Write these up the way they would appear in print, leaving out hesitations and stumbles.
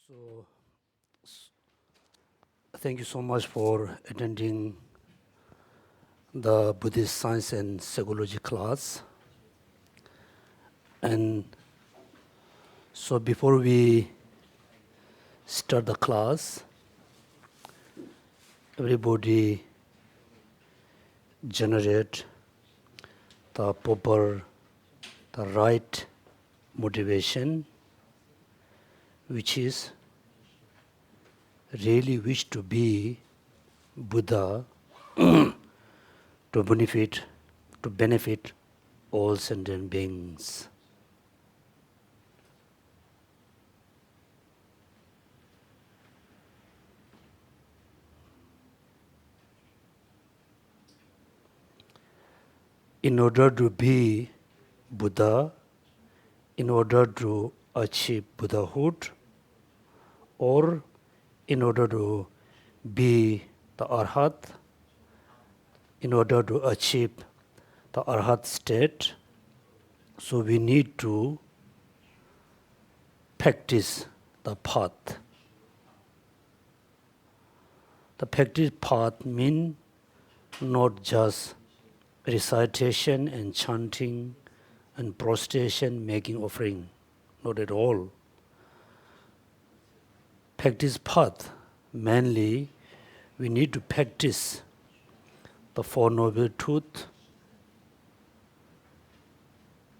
So, thank you so much for attending the Buddhist Science and Psychology class. And so, before we start the class, everybody generate the proper, the right motivation, which is really wish to be Buddha to benefit all sentient beings. In order to be Buddha, in order to achieve Buddhahood, or in order to be the Arhat, in order to achieve the Arhat state, so we need to practice the path. The practice path means not just recitation and chanting and prostration, making offering, not at all. Practice path, mainly we need to practice the Four Noble Truths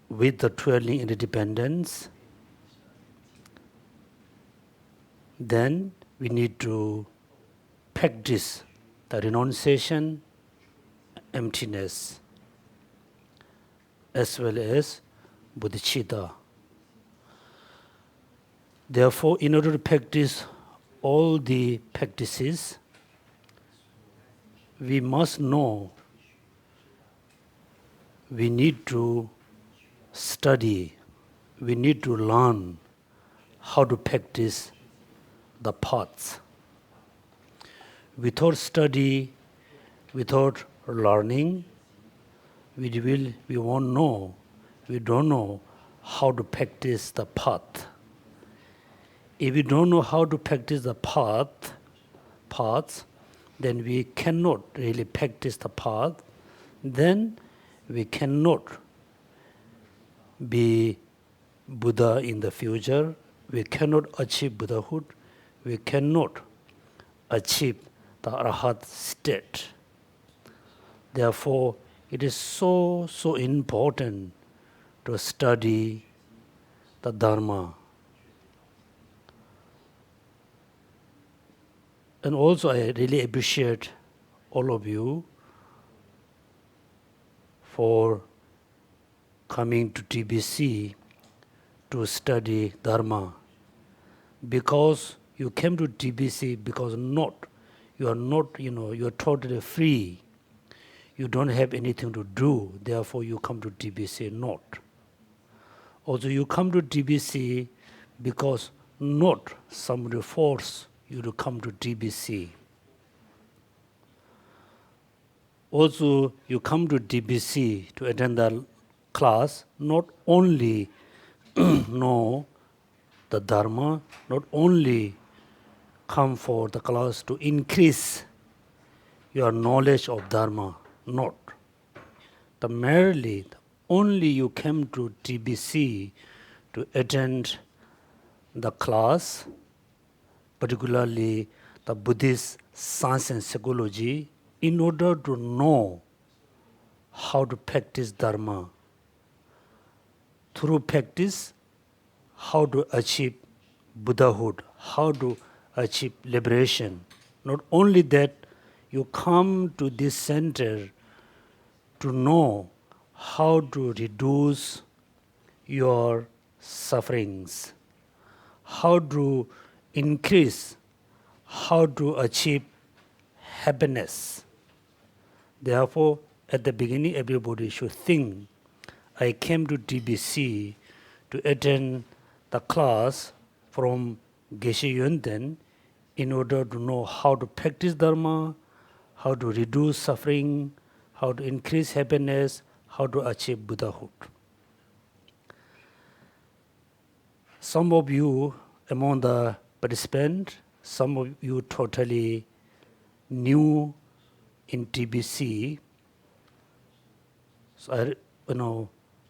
with the 12 interdependence. Then we need to practice the renunciation, emptiness, as well as bodhicitta. Therefore, in order to practice all the practices, we must know, we need to study, we need to learn how to practice the paths. Without study, without learning, we won't know, we don't know how to practice the path. If we don't know how to practice the paths, then we cannot really practice the path, then we cannot be Buddha in the future, we cannot achieve Buddhahood, we cannot achieve the Arhat state. Therefore, it is so important to study the Dharma. And also I really appreciate all of you for coming to TBC to study Dharma. Because you came to TBC because you are totally free. You don't have anything to do, therefore you come to TBC, not. Also you come to TBC because not somebody force you to come to TBC. Also, you come to TBC to attend the class, not only know the Dharma, not only come for the class to increase your knowledge of Dharma, not. Only you came to TBC to attend the class, particularly the Buddhist Science and Psychology, in order to know how to practice Dharma. Through practice, how to achieve Buddhahood, how to achieve liberation. Not only that, you come to this center to know how to reduce your sufferings, how to increase, how to achieve happiness. Therefore, at the beginning, everybody should think, I came to TBC to attend the class from Geshe Yonten in order to know how to practice Dharma, how to reduce suffering, how to increase happiness, how to achieve Buddhahood. Some of you among the participant, some of you totally new in TBC. So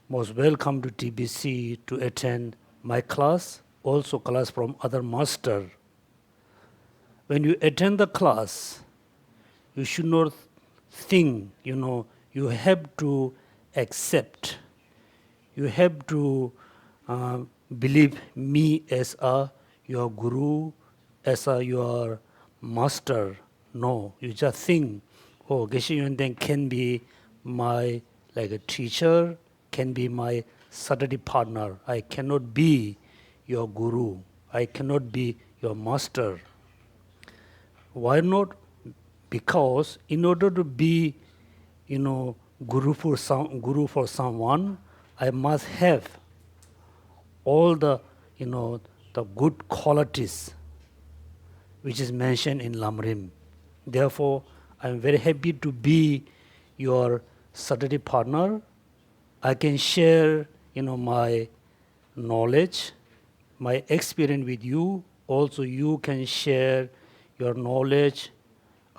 most welcome to TBC to attend my class, also class from other master. When you attend the class, you should not think, you have to accept. You have to believe me as your guru, as your master. No, you just think, oh, Geshe Yonten can be my like a teacher, can be my study partner. I cannot be your guru. I cannot be your master. Why not? Because in order to be, guru for someone, I must have all the, the good qualities which is mentioned in Lamrim. Therefore, I am very happy to be your study partner. I can share, my knowledge, my experience with you. Also, you can share your knowledge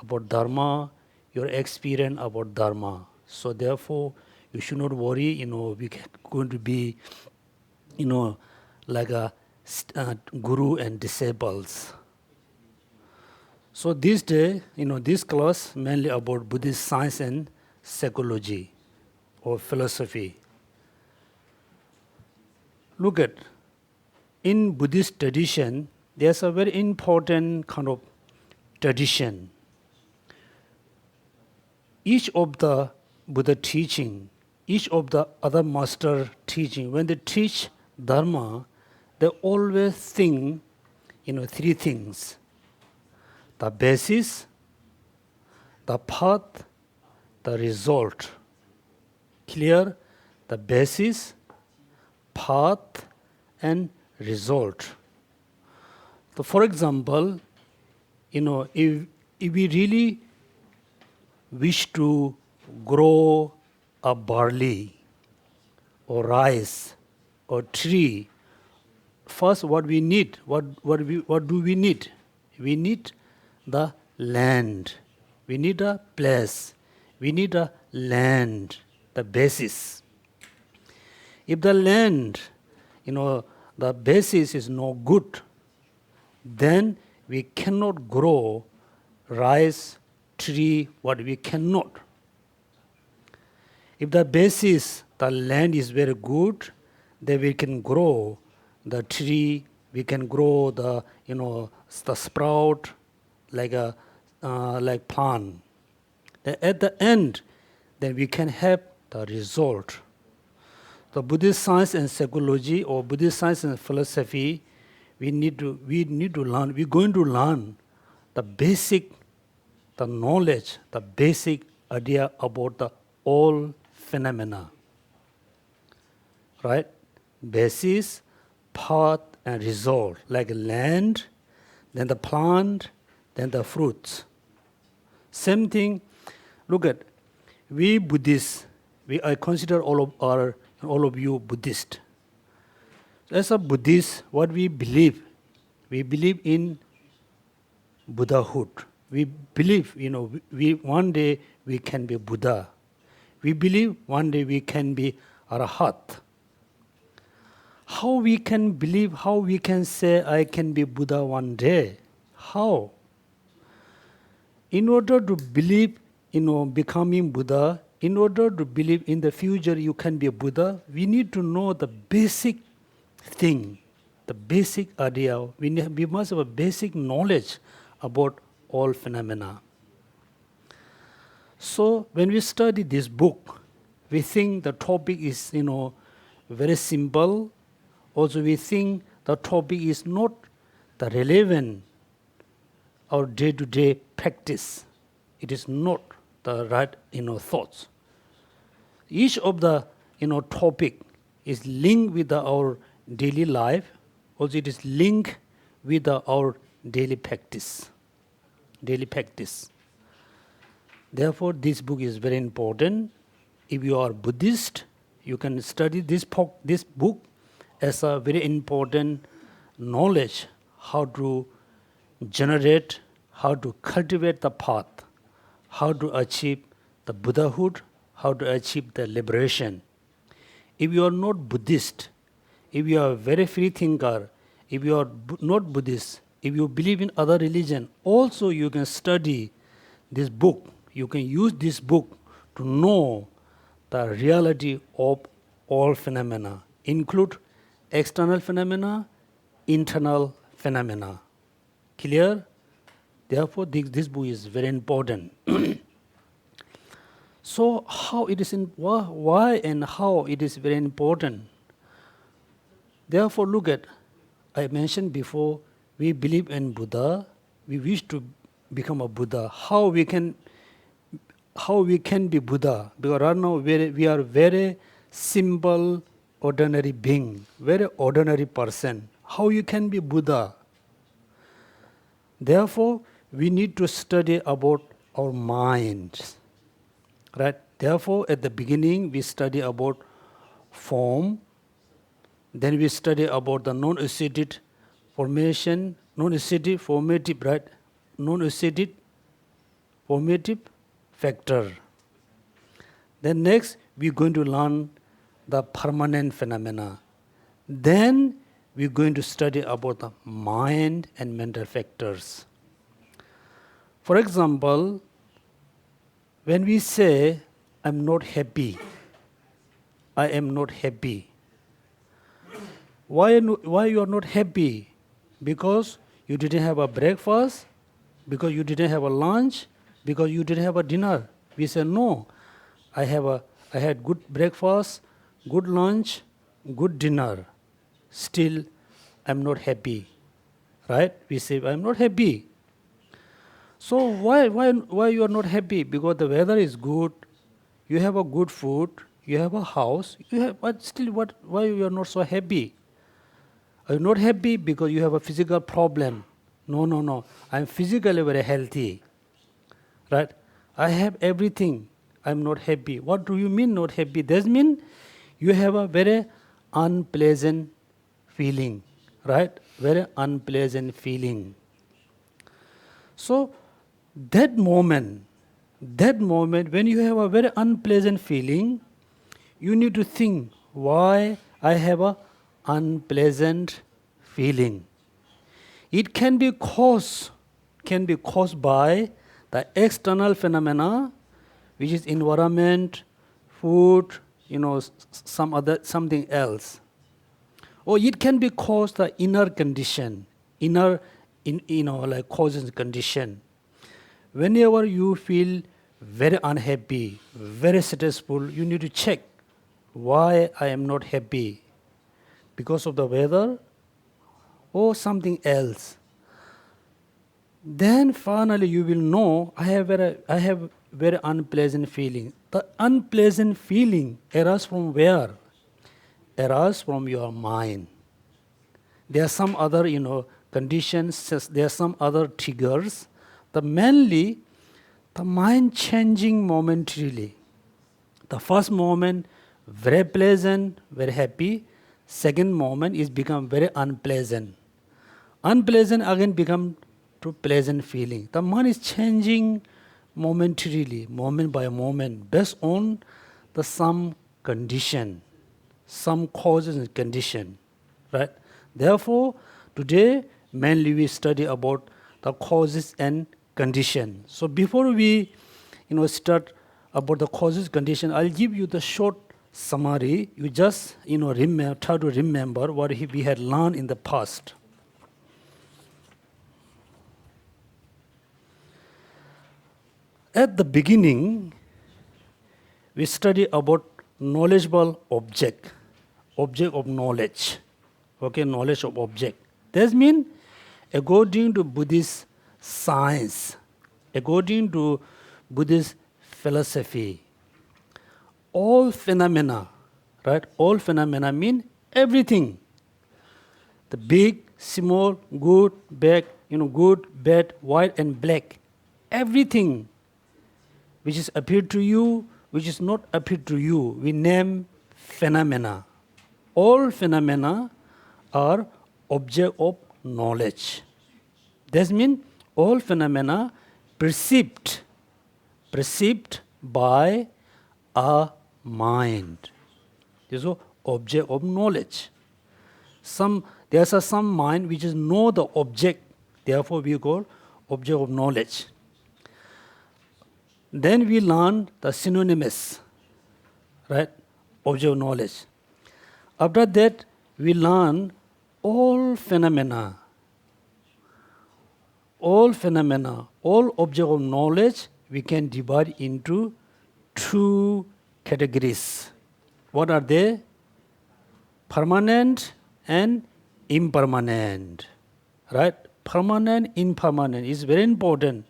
about Dharma, your experience about Dharma. So therefore, you should not worry, we're going to be, like a guru and disciples. So this day, this class mainly about Buddhist science and psychology or philosophy. Look at, in Buddhist tradition, there's a very important kind of tradition. Each of the Buddha teaching, each of the other master teaching, when they teach Dharma, they always think, three things: the basis, the path, the result. Clear? The basis, path, and result. So for example, if we really wish to grow a barley or rice or tree, first what we need, what do we need? We need the land. We need a place. We need a land, the basis. If the land, the basis is no good, then we cannot grow rice, tree, what we cannot. If the basis, the land is very good, then we can grow the tree, we can grow the, the sprout, like plant. Then at the end, then we can have the result. The Buddhist science and psychology or Buddhist science and philosophy, we need to learn, we're going to learn the basic, the knowledge, the basic idea about the all phenomena. Right? Basis, path, and result, like land, then the plant, then the fruits. Same thing, look at, we Buddhists, I consider all of you Buddhist. As a Buddhist, what we believe in Buddhahood. We believe, we one day we can be Buddha. We believe one day we can be Arahat. How we can believe, how we can say I can be Buddha one day? How? In order to believe, becoming Buddha, in order to believe in the future you can be a Buddha, we need to know the basic thing, the basic idea. We must have a basic knowledge about all phenomena. So when we study this book, we think the topic is, very simple. Also we think the topic is not the relevant our day-to-day practice. It is not the right, thoughts. Each of the, topic is linked with our daily life. Also it is linked with our daily practice. Therefore, this book is very important. If you are Buddhist, you can study this book as a very important knowledge, how to generate, how to cultivate the path, how to achieve the Buddhahood, how to achieve the liberation. If you are not Buddhist, if you are a very free thinker, if you are not Buddhist, if you believe in other religion, also you can study this book. You can use this book to know the reality of all phenomena, include external phenomena, internal phenomena. Clear? Therefore, this book is very important. So, how it is why and how it is very important. Therefore, look at, I mentioned before, we believe in Buddha, we wish to become a Buddha. How we can be Buddha? Because right now we are very simple, ordinary being, very ordinary person. How you can be Buddha? Therefore, we need to study about our minds. Right? Therefore, at the beginning, we study about form. Then we study about the non-associated formation, non-associated formative, right? Non-associated formative factor. Then next, we're going to learn the permanent phenomena. Then we're going to study about the mind and mental factors. For example, when we say, I'm not happy, I am not happy. Why you are not happy? Because you didn't have a breakfast, because you didn't have a lunch, because you didn't have a dinner. We say, no, I had good breakfast, good lunch, good dinner. Still, I'm not happy. Right? We say, I'm not happy. So why you are not happy? Because the weather is good, you have a good food, you have a house, but still why you are not so happy? Are you not happy because you have a physical problem? No. I'm physically very healthy. Right? I have everything. I'm not happy. What do you mean not happy? That means you have a very unpleasant feeling. Right? Very unpleasant feeling. So that moment when you have a very unpleasant feeling, you need to think why I have a unpleasant feeling. It can be caused by the external phenomena, which is environment, food, something else. Or it can be caused the inner condition, like causes condition. Whenever you feel very unhappy, very stressful, you need to check why I am not happy. Because of the weather or something else. Then finally you will know I have very unpleasant feeling. The unpleasant feeling arises from where? Arises from your mind. There are some other conditions, there are some other triggers. Mainly, the mind changing momentarily. The first moment, very pleasant, very happy. Second moment is become very unpleasant. Unpleasant again become to pleasant feeling. The mind is changing momentarily, moment by moment, based on some condition, some causes and condition. Right? Therefore, today mainly we study about the causes and condition. So before we start about the causes condition, I'll give you the short summary. You just try to remember what we had learned in the past. At the beginning, we study about knowledgeable object of knowledge. Okay, knowledge of object. That means, according to Buddhist science, according to Buddhist philosophy, all phenomena, right? All phenomena mean everything. The big, small, good, bad, white and black. Everything which is appeared to you, which is not appeared to you, we name phenomena. All phenomena are object of knowledge. That means all phenomena perceived by a mind. This is object of knowledge. There's some mind which is know the object, therefore we call object of knowledge. Then we learn the synonymous, right? Object of knowledge. After that, we learn all phenomena, all object of knowledge, we can divide into two categories. What are they? Permanent and impermanent. Right? Permanent, impermanent is very important,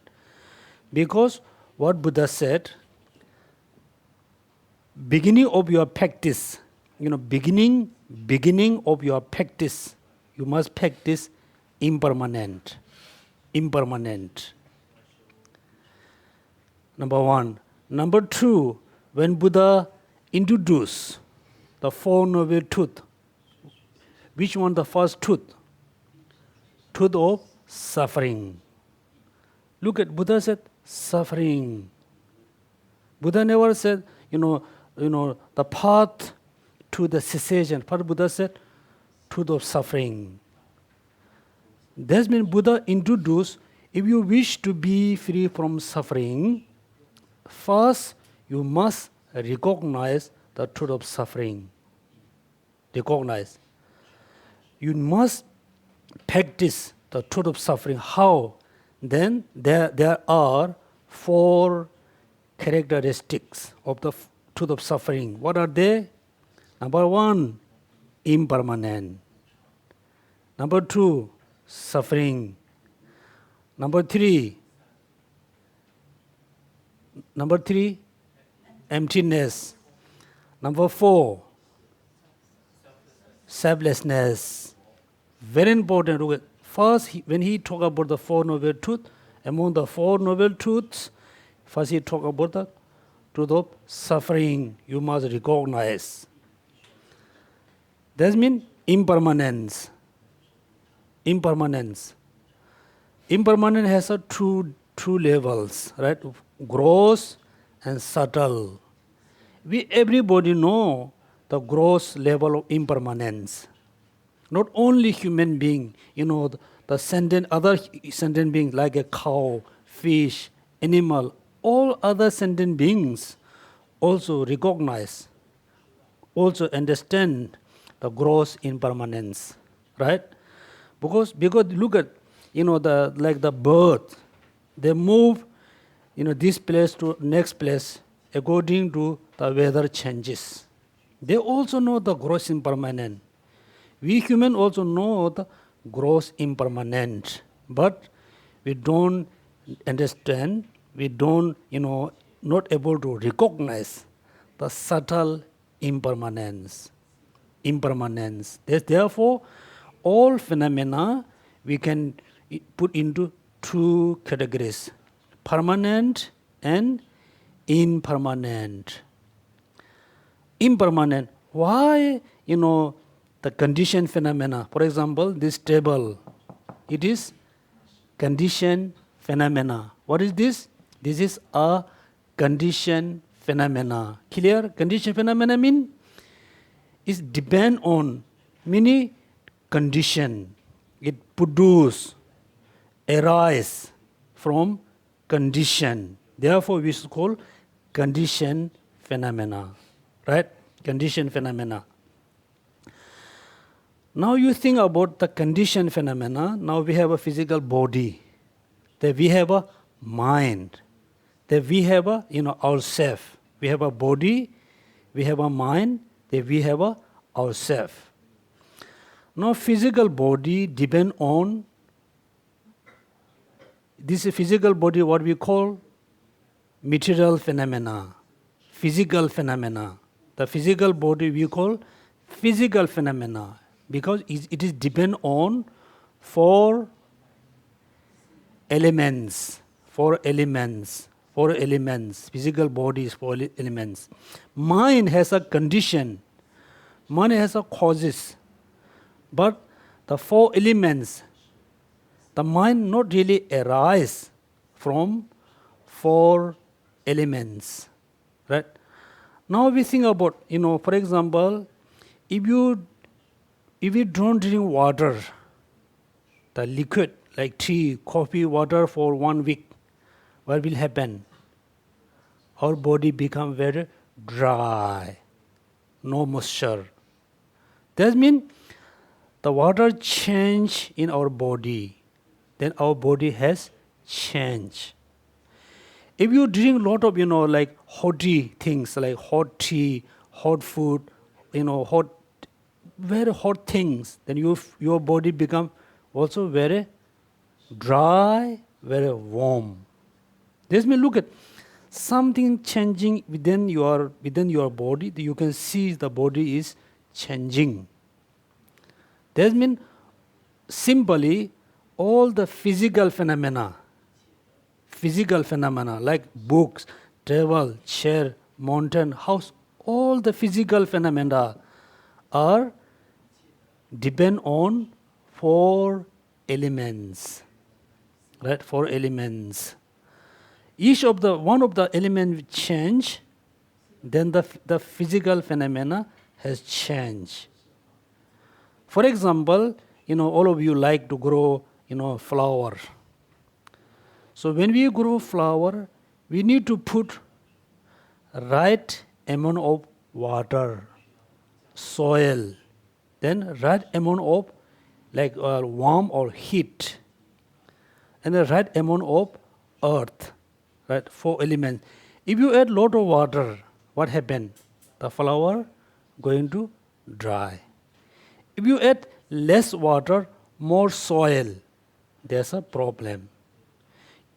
because what Buddha said, beginning of your practice, beginning of your practice, you must practice impermanent. Number one. Number two, when Buddha introduced the Four Noble Truths, which one the first truth? Truth of suffering. Look at Buddha said suffering. Buddha never said, the path to the cessation. But Buddha said truth of suffering. That means Buddha introduced, if you wish to be free from suffering, first you must recognize the truth of suffering. Recognize. You must practice the truth of suffering. How? Then there are four characteristics of the truth of suffering. What are they? Number one, impermanent. Number two, suffering. Number three, emptiness. Number four, selflessness. Very important. First, when he talk about the Four Noble Truths, among the Four Noble Truths, first he talk about the truth of suffering. You must recognize. That means impermanence. Impermanence has a two levels, right? Gross and subtle. Everybody know the gross level of impermanence. Not only human being, the other sentient beings like a cow, fish, animal, all other sentient beings also recognize, also understand the gross impermanence, right? Because look at, like the bird, they move, this place to next place according to the weather changes. They also know the gross impermanent. We human also know the gross impermanent, but we don't understand, we don't, not able to recognize the subtle impermanence. Therefore, all phenomena we can put into two categories, permanent and impermanent. Impermanent. Why, the conditioned phenomena? For example, this table, it is conditioned phenomena. What is this? This is a conditioned phenomena. Clear? Conditioned phenomena mean is depend on many condition. It produce, arise from condition. Therefore, we should call conditioned phenomena. Right? Conditioned phenomena. Now you think about the conditioned phenomena. Now we have a physical body. Then we have a mind. Then we have a, ourself. We have a body. We have a mind. Then we have a ourself. Now physical body depend on this physical body, what we call material phenomena. Physical phenomena. The physical body we call physical phenomena, because it is depend on four elements. Physical body is four elements. Mind has a condition. Mind has a causes. But the four elements the mind not really arise from 4 elements, right? Now we think about, for example, if you don't drink water, the liquid like tea, coffee, water for 1 week, what will happen? Our body become very dry, no moisture. That means the water change in our body, then our body has changed. If you drink a lot of, like hotty things, like hot tea, hot food, very hot things, then your body become also very dry, very warm. This means look at something changing within your body. You can see the body is changing. That means simply all the physical phenomena like books, travel, chair, mountain, house, all the physical phenomena are depend on 4 elements, right? 4 elements. One of the elements change, then the physical phenomena has changed. For example, all of you like to grow, flower. So when we grow flower, we need to put right amount of water, soil, then right amount of warm or heat, and the right amount of earth, right? 4 elements. If you add lot of water, what happens? The flower going to dry. If you add less water, more soil, there's a problem.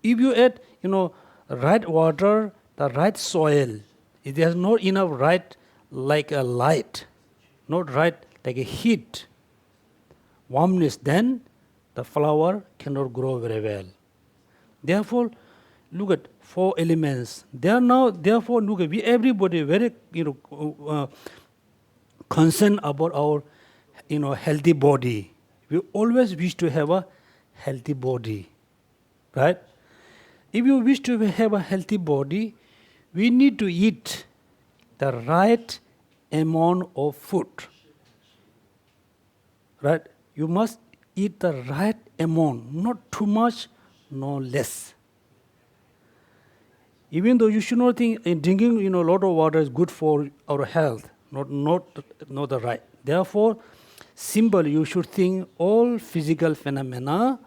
If you add, right water, the right soil, if there's not enough right like a light, not right like a heat, warmness, then the flower cannot grow very well. Therefore, look at 4 elements. Therefore, look at everybody very concerned about our healthy body. We always wish to have a healthy body, right? If you wish to have a healthy body, we need to eat the right amount of food, right? You must eat the right amount, not too much, no less. Even though you should not think drinking a lot of water is good for our health, not the right. Therefore, simply you should think all physical phenomena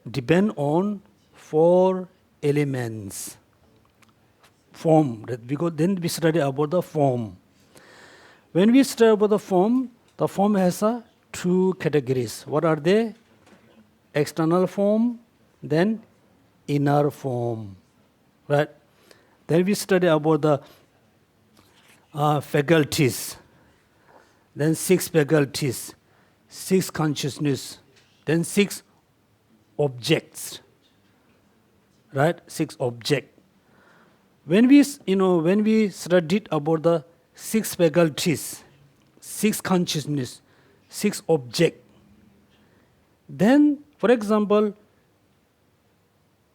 depend on 4 elements. Form, because then we study about the form. When we study about the form has 2 categories. What are they? External form, then inner form, right? Then we study about the faculties, then 6 faculties, 6 consciousness, then 6 objects, right? 6 objects. When we studied about the 6 faculties, 6 consciousness, 6 objects, then, for example,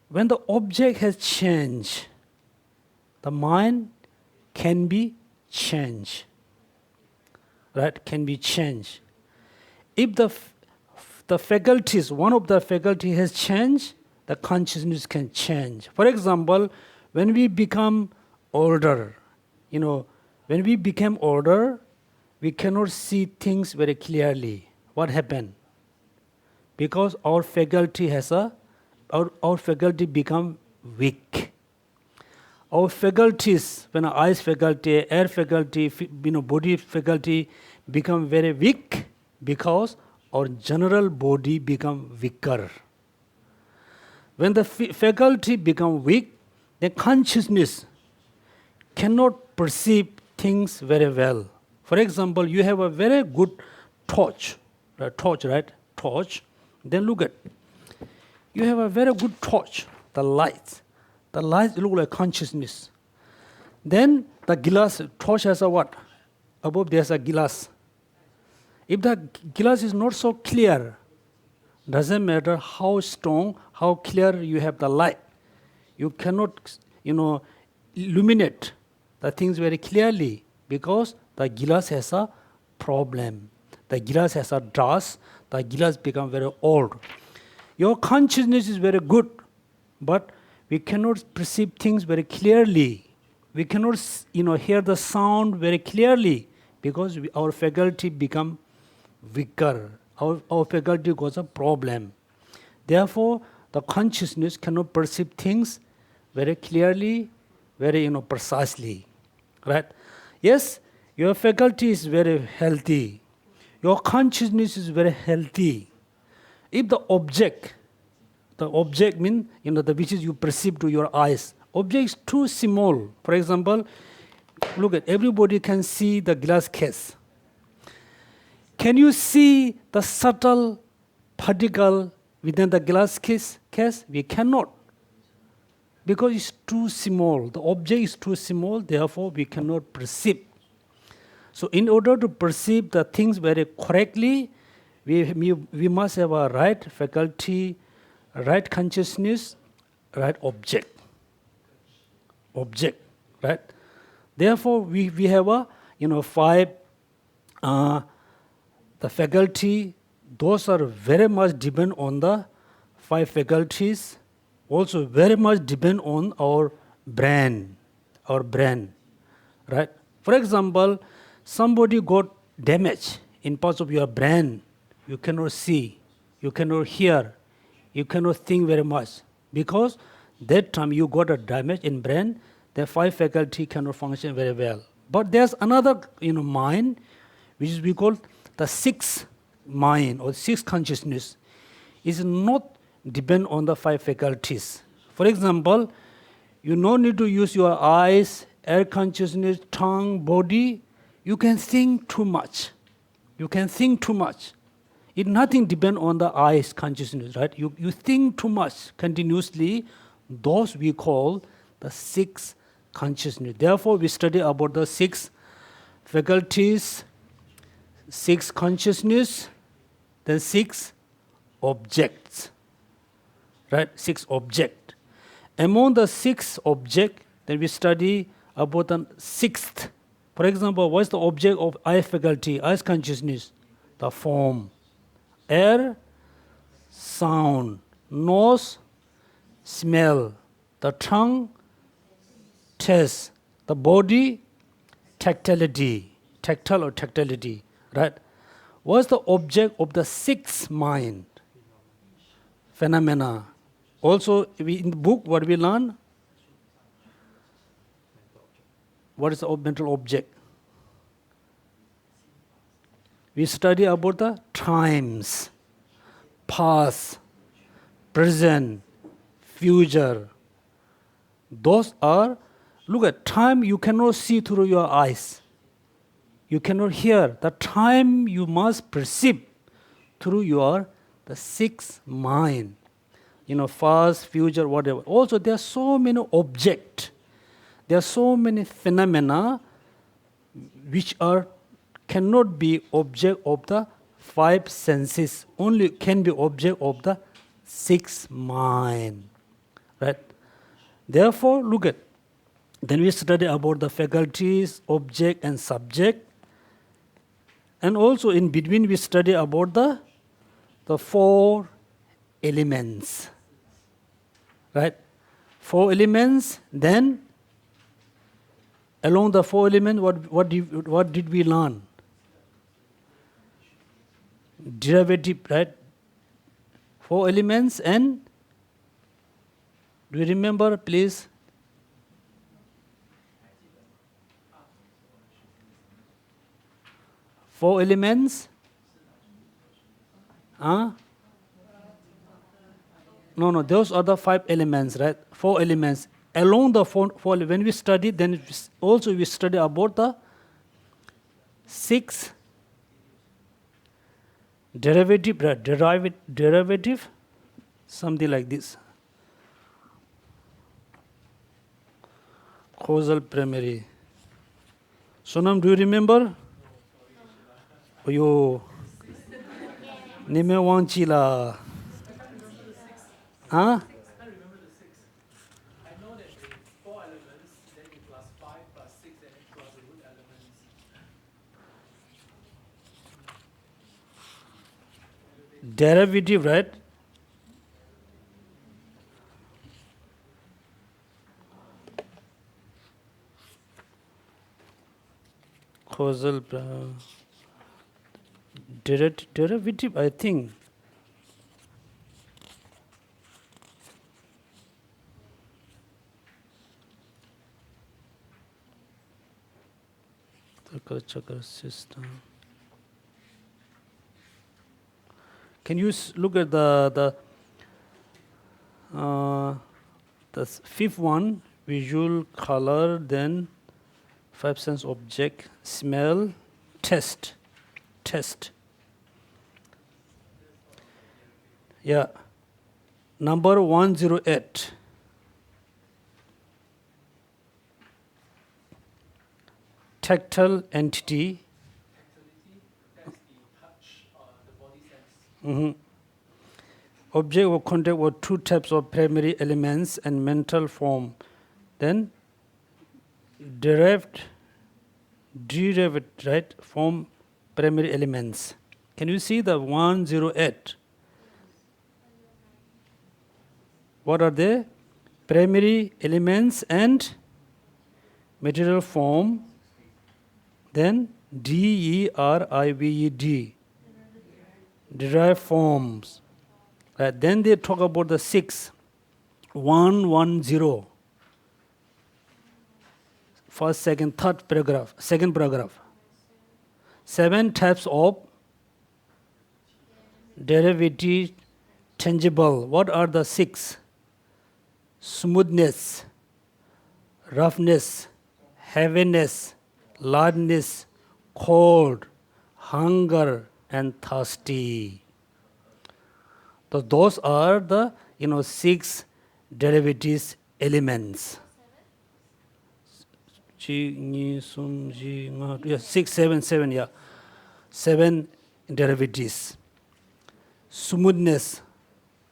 when the object has changed, the mind can be changed, right? Can be changed. If the faculties, one of the faculty has changed, the consciousness can change. For example, when we become older, when we become older, we cannot see things very clearly. What happened? Because our faculty our faculty become weak. Our faculties, when our eyes faculty, air faculty, body faculty become very weak because our general body become weaker. When the faculty become weak, the consciousness cannot perceive things very well. For example, you have a very good torch, right? Torch. Then look at, you have a very good torch, the light. The light look like consciousness. Then the glass, torch has a what? Above there's a glass. If the glass is not so clear, Doesn't matter how strong, how clear you have the light. You cannot, illuminate the things very clearly because the glass has a problem. The glass has a dust. The glass become very old. Your consciousness is very good, but we cannot perceive things very clearly. We cannot, hear the sound very clearly because our faculty become weaker. Our faculty got a problem. Therefore, the consciousness cannot perceive things very clearly, very precisely, right? Yes, your faculty is very healthy. Your consciousness is very healthy. If the object means the which is you perceive to your eyes, object is too small. For example, look at everybody can see the glass case. Can you see the subtle particle within the glass case? We cannot. Because it's too small. The object is too small, therefore we cannot perceive. So in order to perceive the things very correctly, we must have a right faculty, right consciousness, right object. Object, right? Therefore we have a five the faculty. Those are very much depend on the five faculties. Also very much depend on our brain, right? For example, somebody got damage in parts of your brain. You cannot see, you cannot hear, you cannot think very much because that time you got a damage in brain. The five faculty cannot function very well. But there's another mind, which is we call the sixth mind or sixth consciousness, is not depend on the five faculties. For example, you no need to use your eyes, air consciousness, tongue, body. You can think too much. It nothing depend on the eyes consciousness, right? You think too much continuously. Those we call the sixth consciousness. Therefore, we study about the six faculties, six consciousness, then six objects. Right? Six object. Among the six object, then we study about the sixth. For example, what's the object of eye faculty, eye consciousness? The form. Air, sound. Nose, smell. The tongue, taste. The body, tactility. Tactile or tactility. Right? What's the object of the sixth mind? Phenomena. Also, in the book, what we learn? What is the mental object? We study about the times, past, present, future. Those are, look at time you cannot see through your eyes. You cannot hear. The time you must perceive through the sixth mind. Past, future, whatever. Also, there are so many objects. There are so many phenomena which cannot be object of the five senses. Only can be object of the sixth mind. Right? Therefore, look at. Then we study about the faculties, object and subject. And also in between we study about the four elements. Right? Four elements, then along the four elements, what did we learn? Derivative, right? Four elements and, do you remember, please? Four elements? No, those are the five elements, right? Four elements. Along the four when we study, then also we study about the six derivative, right? Derivative, something like this. Causal primary. Sonam, do you remember? Yo, Nime Wangchila. Huh? I can't remember the six. I know that the four elements, then you plus five plus six, and then plus the root elements. Derivative, right? Causal derivative, I think. The chakra system. Can you look at the fifth one? Visual, color, then five sense object, smell, taste. Yeah. Number 108. Tactile entity. That's the touch, the body sense. Object or contact were two types of primary elements and mental form. Then derived, right, from primary elements. Can you see the 108? What are they? Primary elements and material form. Then DERIVED, derived forms. Right. Then they talk about the 6, 110. First, second, third paragraph, second paragraph. 7 types of derivative tangible. What are the 6? Smoothness, roughness, heaviness, lightness, cold, hunger, and thirsty. So those are the 6 derivatives elements. Yeah, 6, 7, 7, yeah. 7 derivatives. Smoothness,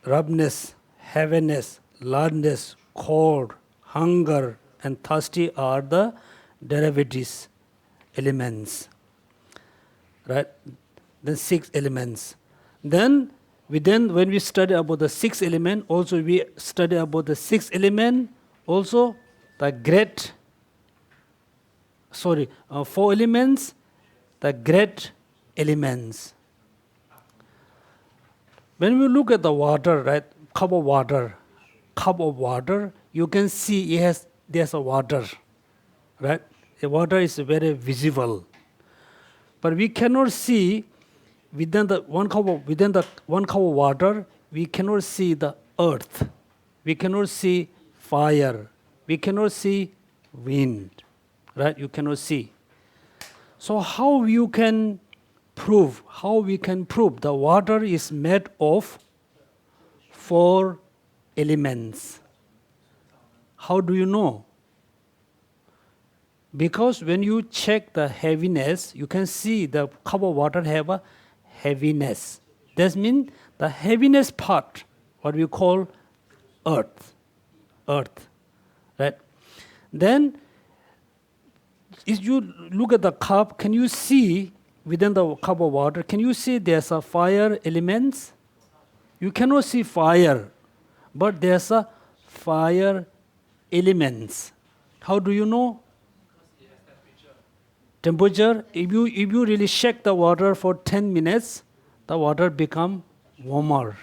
roughness, heaviness, lightness, cold, hunger, and thirsty are the derivatives elements. Right? The 6 elements. Then when we study about the 6 element, also we study about the 6 element, also the 4 elements, the great elements. When we look at the water, right, cup of water, you can see there's a water, right? The water is very visible, but we cannot see within the one cup of water. We cannot see the earth, we cannot see fire, we cannot see wind, right? You cannot see. So how we can prove the water is made of 4 elements? How do you know? Because when you check the heaviness, you can see the cup of water have a heaviness. That means the heaviness part, what we call earth, right? Then, if you look at the cup, can you see within the cup of water, can you see there's a fire elements? You cannot see fire, but there's a fire elements. How do you know? Temperature. If you really shake the water for 10 minutes, the water become warmer.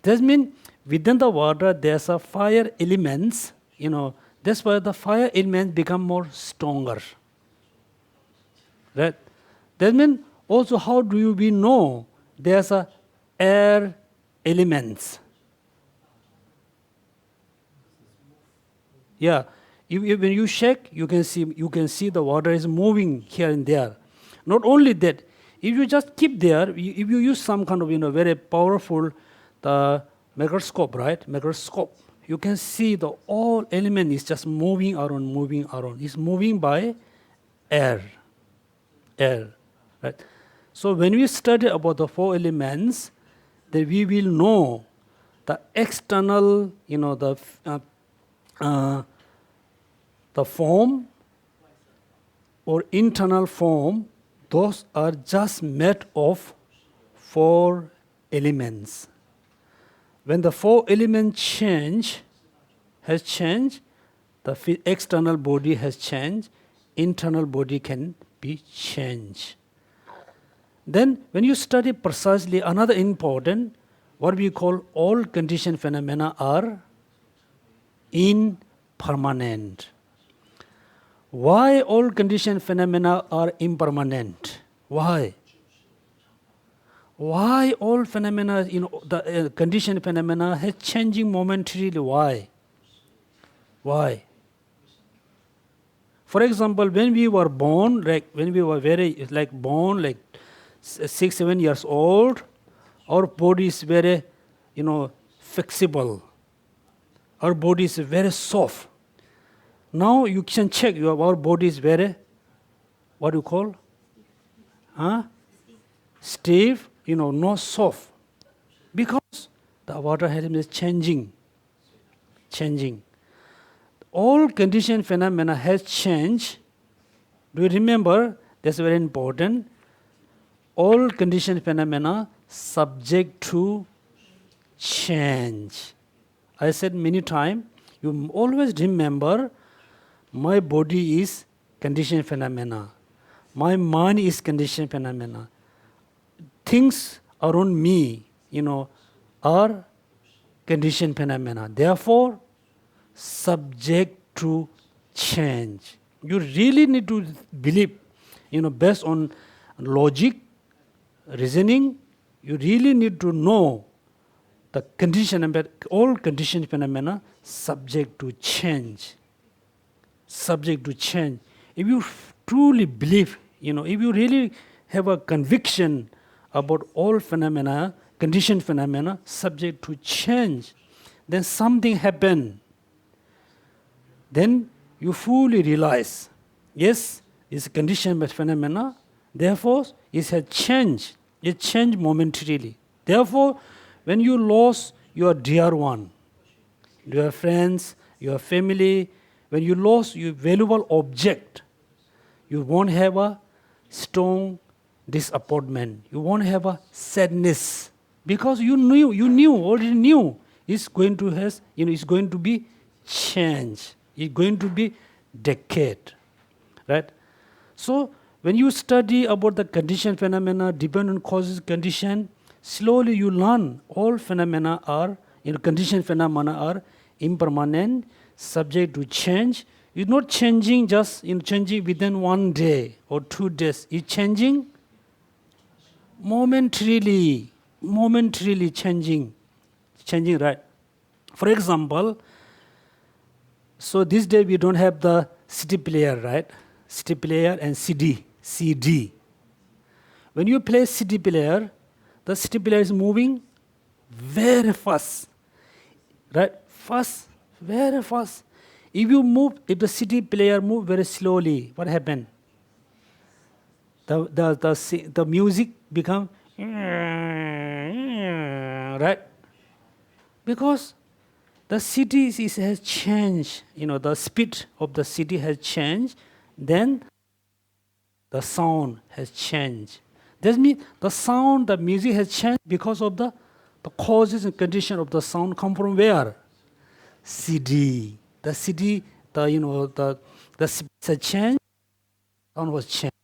That means within the water there's a fire elements, that's why the fire elements become more stronger. Right? That means also how do we know there's a air elements? Yeah. When you shake, you can see the water is moving here and there. Not only that, if you just keep there, if you use some kind of very powerful the microscope, right? Microscope, you can see the all element is just moving around. It's moving by air, right? So when we study about the 4 elements, then we will know the external, the form or internal form, those are just made of 4 elements. When the 4 elements has changed, the external body has changed, internal body can be changed. Then when you study precisely, another important, what we call all conditioned phenomena are impermanent. Why all conditioned phenomena are impermanent? Why? Why all phenomena, the conditioned phenomena has changing momentarily? Why? Why? For example, when we were born, when we were born, 6, 7 years old, our body is very, flexible. Our body is very soft. Now you can check our body is very, what do you call? Stiff, not soft. Because the water element is changing. All conditioned phenomena has changed. Do you remember? That's very important. All conditioned phenomena subject to change. I said many times, you always remember, my body is conditioned phenomena. My mind is conditioned phenomena. Things around me, are conditioned phenomena. Therefore, subject to change. You really need to believe, based on logic, reasoning, you really need to know the all conditioned phenomena subject to change. Subject to change. If you truly believe, if you really have a conviction about all phenomena, conditioned phenomena subject to change, then something happened. Then you fully realize, yes, it's a conditioned phenomena, therefore it has changed. It changed momentarily. Therefore, when you lose your dear one, your friends, your family, when you lose your valuable object, you won't have a strong disappointment. You won't have a sadness, because you already knew it's going to it's going to be change. It's going to be decade, right? So when you study about the conditioned phenomena, dependent causes condition, slowly you learn all phenomena are, conditioned phenomena are impermanent, subject to change. It's not changing just changing within 1 day or 2 days. It's changing momentarily changing, right? For example, so this day we don't have the CD player, right? CD player and CD. When you play CD player, the CD player is moving very fast, right? Very fast. If the CD player move very slowly, what happen? The music become right? Because the city has changed, the speed of the city has changed, then the sound has changed. That means the music has changed because of the causes and condition of the sound come from where? CD. The CD, the speed has changed, sound was changed.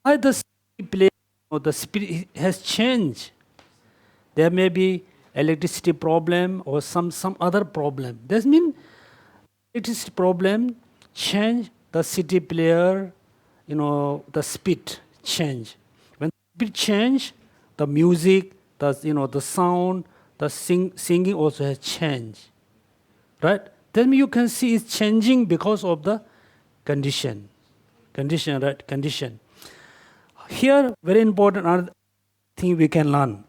Why the CD play, the speed has changed? There may be electricity problem or some other problem. That means electricity problem change the CD player, the speed change. When the speed change, the music, the sound, the singing also has changed, right? Then you can see it's changing because of the condition, right? Condition. Here, very important another thing we can learn.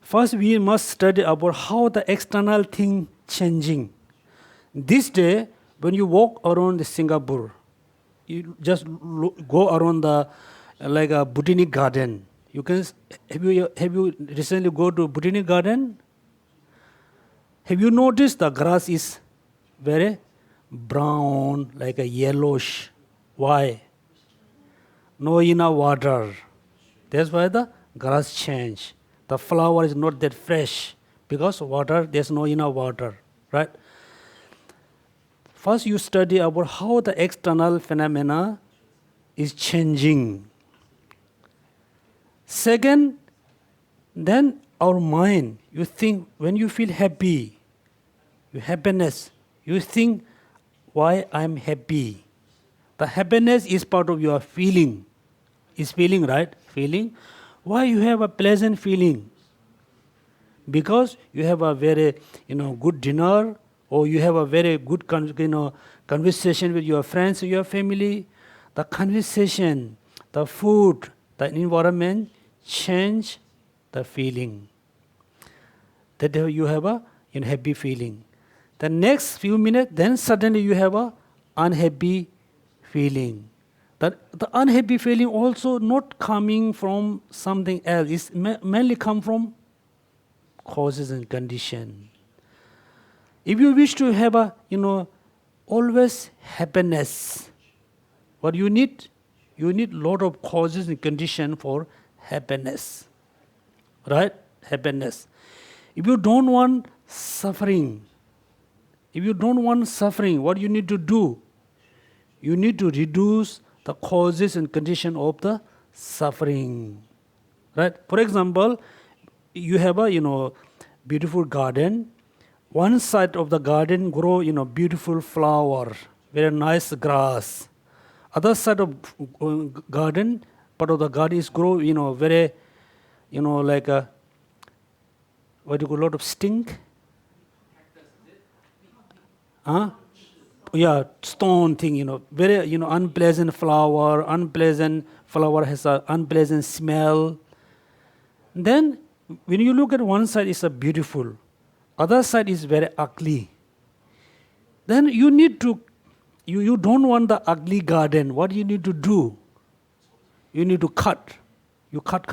First, we must study about how the external thing changing. This day, when you walk around Singapore, you just go around like a botanic garden. You can have you recently go to botanic garden? Have you noticed the grass is very brown, like a yellowish? Why? No enough water. That's why the grass change. The flower is not that fresh because water, there's no enough water, right? First you study about how the external phenomena is changing. Second, then our mind, you think when you feel happy, your happiness, you think why I'm happy. The happiness is part of your feeling. Is feeling, right? Feeling. Why you have a pleasant feeling? Because you have a very good dinner, or you have a very good conversation with your friends or your family. The conversation, the food, the environment change the feeling. That you have a happy feeling. The next few minutes, then suddenly you have a unhappy feeling. The unhappy feeling also not coming from something else. It's mainly come from causes and condition. If you wish to have a always happiness, what you need? You need lot of causes and condition for happiness. Right? Happiness. If you don't want suffering, what you need to do? You need to reduce the causes and condition of the suffering. Right? For example, you have a beautiful garden. One side of the garden grow beautiful flower, very nice grass. Other side of garden, part of the garden is grow very like a what do you call, lot of stink. Huh? Yeah, stone thing, very unpleasant flower. Unpleasant flower has an unpleasant smell. Then when you look at one side, it's a beautiful, other side is very ugly. Then you need to, you don't want the ugly garden. What you need to do? You need to cut. You cut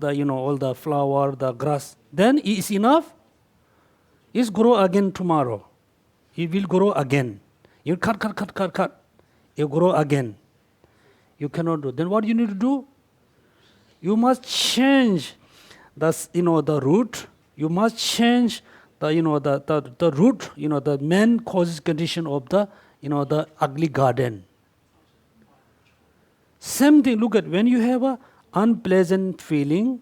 the all the flower, the grass. Then it's enough. It's grow again tomorrow. It will grow again. You cut. You grow again. You cannot do. Then what you need to do? You must change the root. You must change the root. The main causes condition of the ugly garden. Same thing. Look at when you have a unpleasant feeling,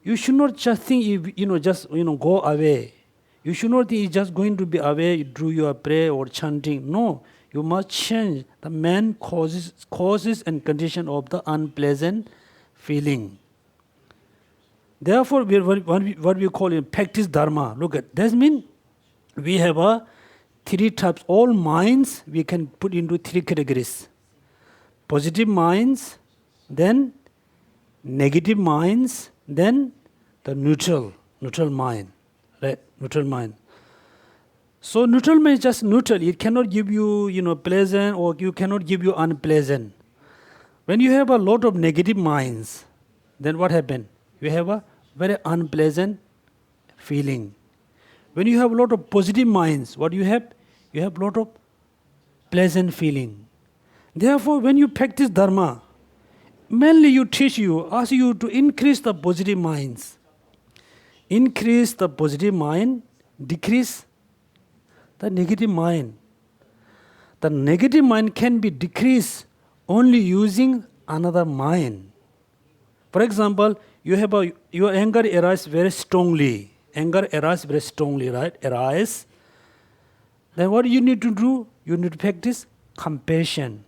you should not just think just go away. You should not think it's just going to be away through your prayer or chanting. No, you must change the main causes and condition of the unpleasant feeling. Therefore, what we call practice dharma. Look at that means we have three types. All minds we can put into three categories: positive minds, then negative minds, then the neutral mind. Right? Neutral mind. So neutral mind is just neutral. It cannot give you pleasant, or you cannot give you unpleasant. When you have a lot of negative minds, then what happens? You have a very unpleasant feeling. When you have a lot of positive minds, what you have? You have a lot of pleasant feeling. Therefore, when you practice dharma, mainly ask you to increase the positive minds. Increase the positive mind, decrease the negative mind. The negative mind can be decreased only using another mind. For example, your anger arises very strongly. Anger arises very strongly, right? Arise. Then what you need to do? You need to practice compassion.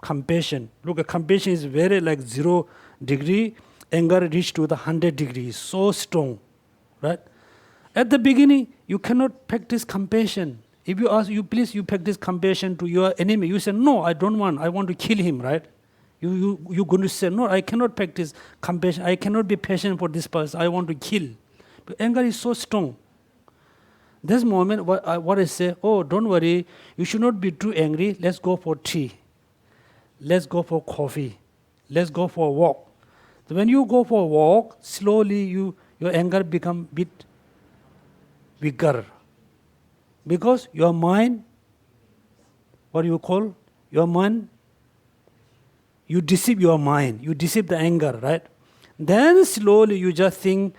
Compassion. Look, compassion is very like 0 degree. Anger reach to the 100 degrees. So strong, right? At the beginning, you cannot practice compassion. If you ask, please practice compassion to your enemy. You say, no, I don't want. I want to kill him, right? You're going to say, no, I cannot practice compassion. I cannot be patient for this person. I want to kill. But anger is so strong. This moment, what I say, oh, don't worry. You should not be too angry. Let's go for tea. Let's go for coffee. Let's go for a walk. So when you go for a walk, slowly your anger become bit bigger. Because your mind, what do you call? Your mind, you deceive your mind, you deceive the anger, right? Then slowly you just think,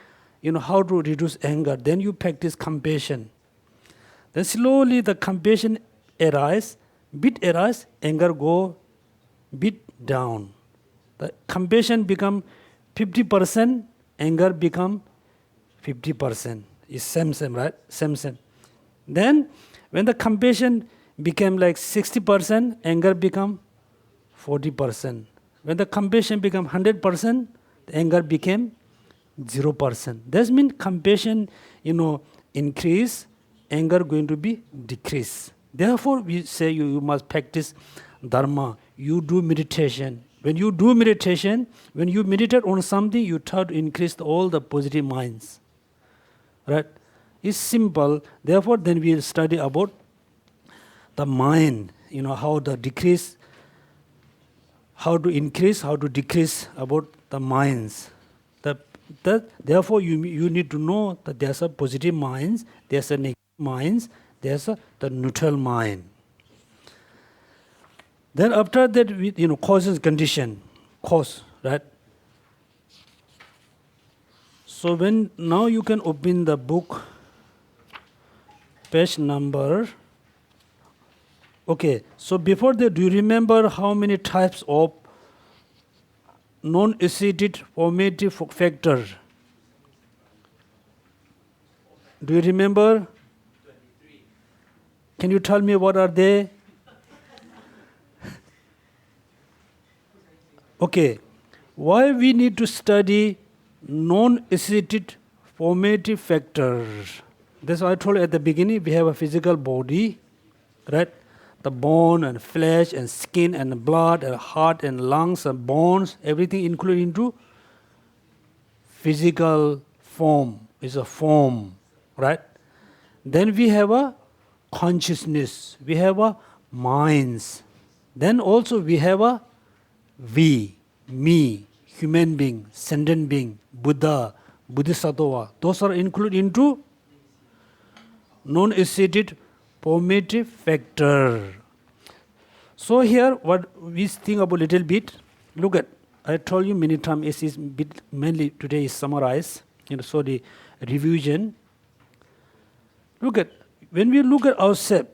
how to reduce anger. Then you practice compassion. Then slowly the compassion arise, anger go bit down. The compassion become 50%, anger become 50%. It's same, right? Same. Then when the compassion became like 60%, anger become 40%. When the compassion become 100%, the anger became 0%. That means compassion, increase, anger going to be decrease. Therefore, we say you must practice dharma. You do meditation. When you do meditation, when you meditate on something, you try to increase all the positive minds. Right? It's simple. Therefore, then we'll study about the mind, how to decrease, how to increase, how to decrease about the minds. Therefore, you need to know that there's a positive minds, there's a negative minds, there's the neutral mind. Then after that, causes condition, cause, right? So now you can open the book, page number. Okay, so before that, do you remember how many types of non-associated formative factor? Do you remember? 23. Can you tell me what are they? Okay, why we need to study non-associated formative factors? That's why I told you at the beginning, we have a physical body, right? The bone and flesh and skin and blood and heart and lungs and bones, everything included into physical form, is a form, right? Then we have a consciousness, we have a minds. Then also we have a we, me, human being, sentient being, Buddha, Bodhisattva. Those are included into non-associated formative factor. So here, what we think about little bit, look at, I told you many times, it is mainly today is summarized, so the revision. Look at, when we look at ourselves,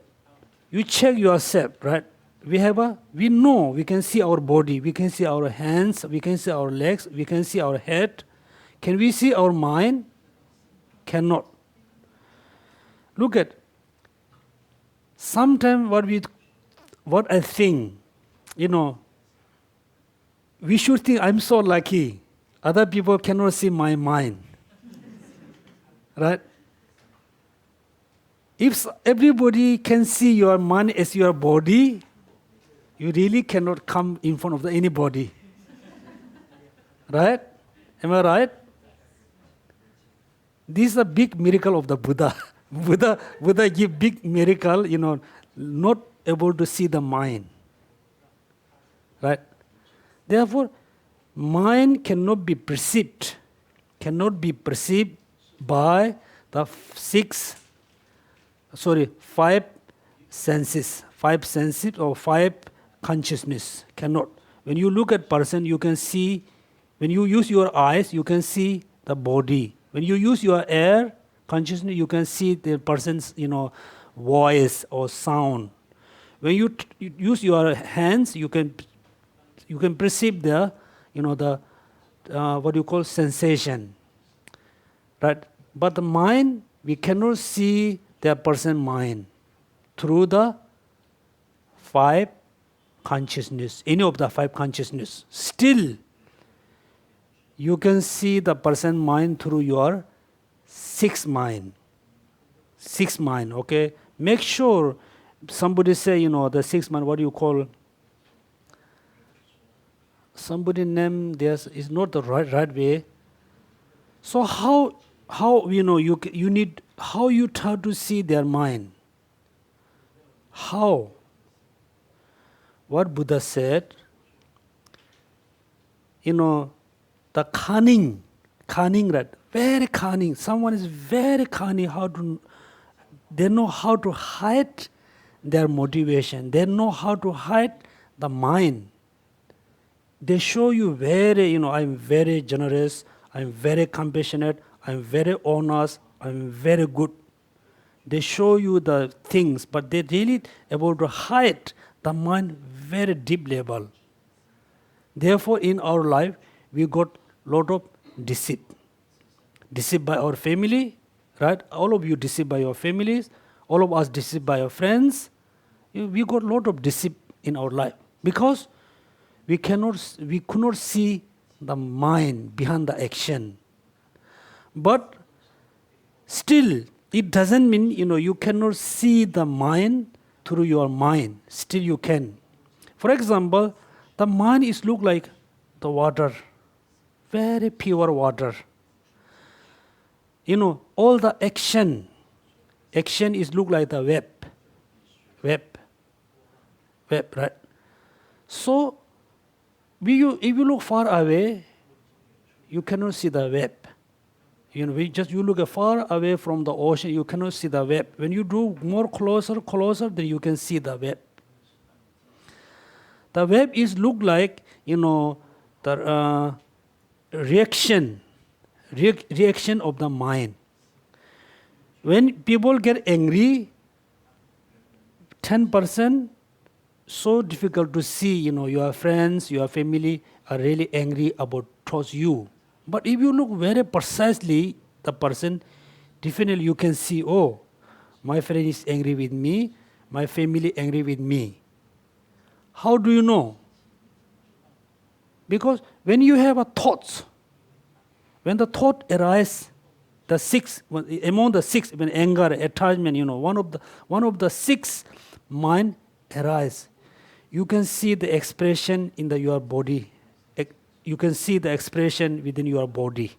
you check yourself, right? We know, we can see our body, we can see our hands, we can see our legs, we can see our head. Can we see our mind? Cannot. Look at, sometimes what I think, we should think I'm so lucky. Other people cannot see my mind. Right? If everybody can see your mind as your body, you really cannot come in front of anybody. Right? Am I right? This is a big miracle of the Buddha. Buddha give big miracle, not able to see the mind. Right? Therefore, mind cannot be perceived by the five senses or five consciousness. Cannot. When you look at person, you can see, when you use your eyes, you can see the body. When you use your ear, consciousness, you can see the person's, voice or sound. When you use your hands, you can perceive the, what you call sensation. Right? But the mind, we cannot see the person's mind through the five consciousness, any of the five consciousness. Still, you can see the person's mind through your sixth mind. Sixth mind, okay? Make sure, somebody say, the sixth mind, what do you call? Somebody name this is not the right way. So how you need, how you try to see their mind? How? What Buddha said, the cunning, right? Very cunning. Someone is very cunning how to they know how to hide their motivation. They know how to hide the mind. They show you very, I'm very generous, I'm very compassionate, I'm very honest, I'm very good. They show you the things, but they really able to hide the mind very deep level. Therefore, in our life, we got lot of deceit. Deceived by our family, right? All of you deceived by your families, all of us deceived by our friends. We got lot of deceit in our life because we could not see the mind behind the action. But still, it doesn't mean you cannot see the mind through your mind. Still, you can. For example, the mind is look like the water, very pure water. All the action is look like the web, right? So, if you look far away, you cannot see the web. You look far away from the ocean, you cannot see the web. When you do more closer, then you can see the web. The web is look like the reaction of the mind. When people get angry, 10%, so difficult to see, your friends, your family are really angry towards you. But if you look very precisely, the person, definitely you can see, oh, my friend is angry with me, my family angry with me. How do you know? Because when you have a thoughts, when the thought arises, among the six, when anger, attachment, one of the six mind arise, you can see the expression in your body. You can see the expression within your body.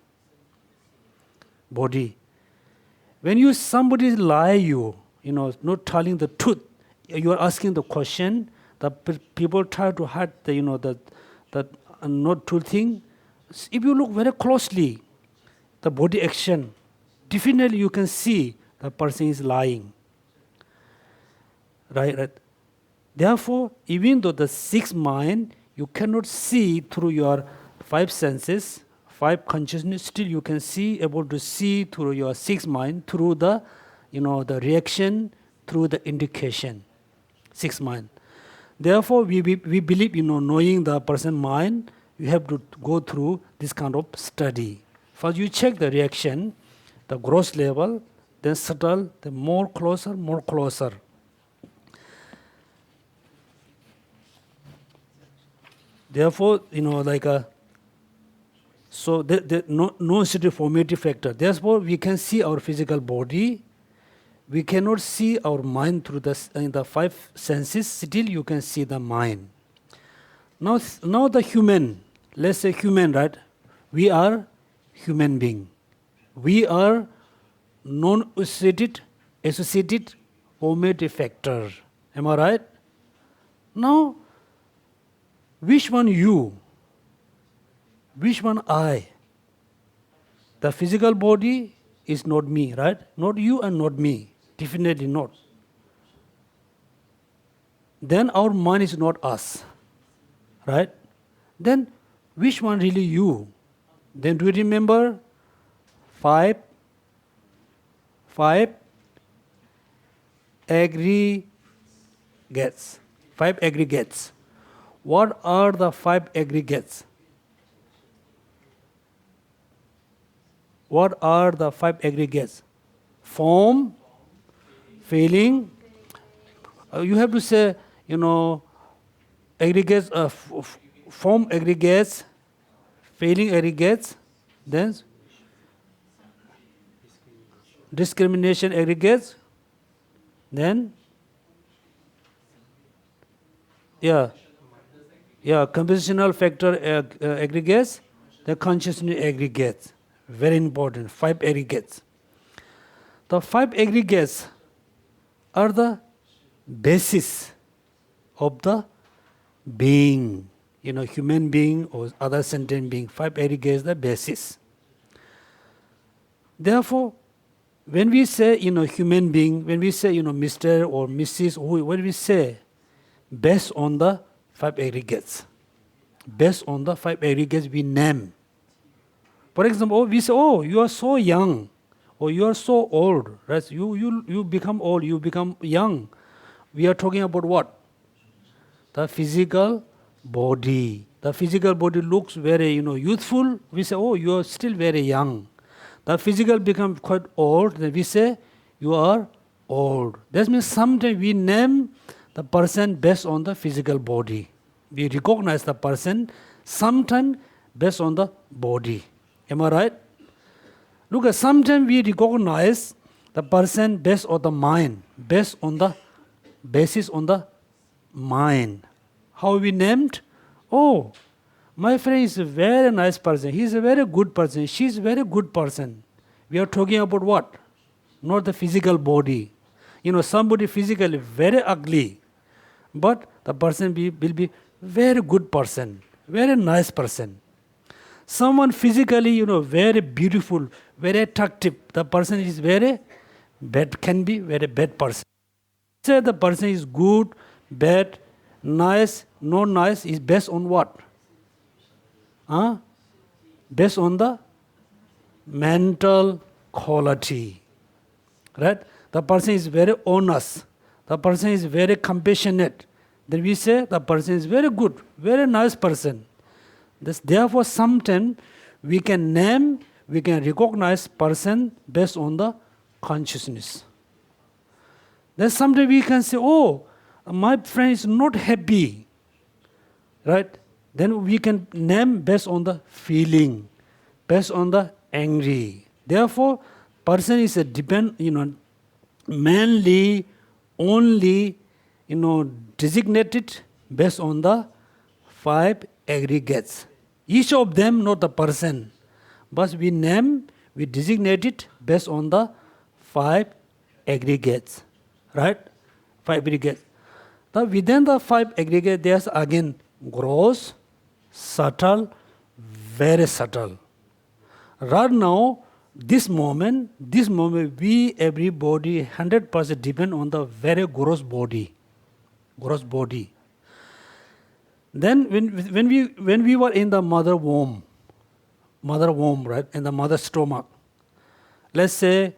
When somebody lie you, not telling the truth, you are asking the question. The people try to hide the not true thing. If you look very closely, the body action, definitely you can see the person is lying. Right? Therefore, even though the sixth mind, you cannot see through your five senses, five consciousness, still you can able to see through your sixth mind, through the, the reaction, through the indication, sixth mind. Therefore, we believe, knowing the person's mind, you have to go through this kind of study. First, you check the reaction, the gross level, then subtle, then more closer. Therefore, so no institute formative factor. Therefore, we can see our physical body. We cannot see our mind through the five senses. Still, you can see the mind. Now the human. Let's say human, right? We are human being. We are associated formative factor. Am I right? Now, which one you? Which one I? The physical body is not me, right? Not you and not me. Definitely not. Then our mind is not us, right? Then which one really you? Then do you remember five aggregates? Five aggregates. What are the five aggregates? What are the five aggregates? Form, feeling. You have to say, aggregates, form aggregates, feeling aggregates, then discrimination aggregates, then compositional factor aggregates, the consciousness aggregates. Very important, five aggregates. The five aggregates are the basis of the being, human being or other sentient being. Five aggregates the basis. Therefore, when we say, human being, when we say, Mr. or Mrs., what do we say? Based on the 5 aggregates. Based on the 5 aggregates we name. For example, we say, oh, you are so young, or you are so old, right? You become old, you become young. We are talking about what? The physical body. The physical body looks very, youthful. We say, oh, you are still very young. The physical becomes quite old. Then we say, you are old. That means sometimes we name the person based on the physical body. We recognize the person sometimes based on the body. Am I right? Look, sometimes we recognize the person based on the mind, based on the basis on the mind. How we named? Oh, my friend is a very nice person. He is a very good person. She is a very good person. We are talking about what? Not the physical body. Somebody physically very ugly, but the person will be very good person, very nice person. Someone physically, very beautiful, very attractive. The person is very bad, can be very bad person. Say the person is good, bad, nice, not nice is based on what? Based on the mental quality. Right? The person is very honest. The person is very compassionate. Then we say the person is very good, very nice person. Therefore, sometimes we can name, we can recognize person based on the consciousness. Then sometimes we can say, oh, my friend is not happy. Right? Then we can name based on the feeling, based on the angry. Therefore, person is a mainly only, designated based on the 5 aggregates. Each of them not the person, but we name, we designate it based on the 5 aggregates. Right? 5 aggregates. Within the 5 aggregates, there's again gross, subtle, very subtle. Right now, this moment, we, everybody, 100% depend on the very gross body. Gross body. Then when we were in the mother womb, right, in the mother stomach, let's say,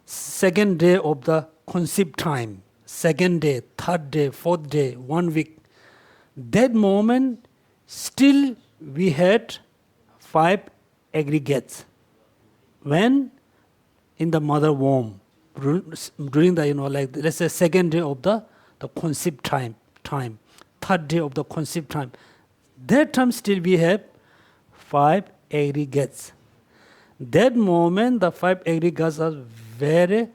second day of the conceived time, second day, third day, fourth day, 1 week, that moment, still we had 5 aggregates. When? In the mother womb, during the, let's say second day of the conceived time, third day of the conceived time, that time still we have 5 aggregates. That moment, the 5 aggregates are very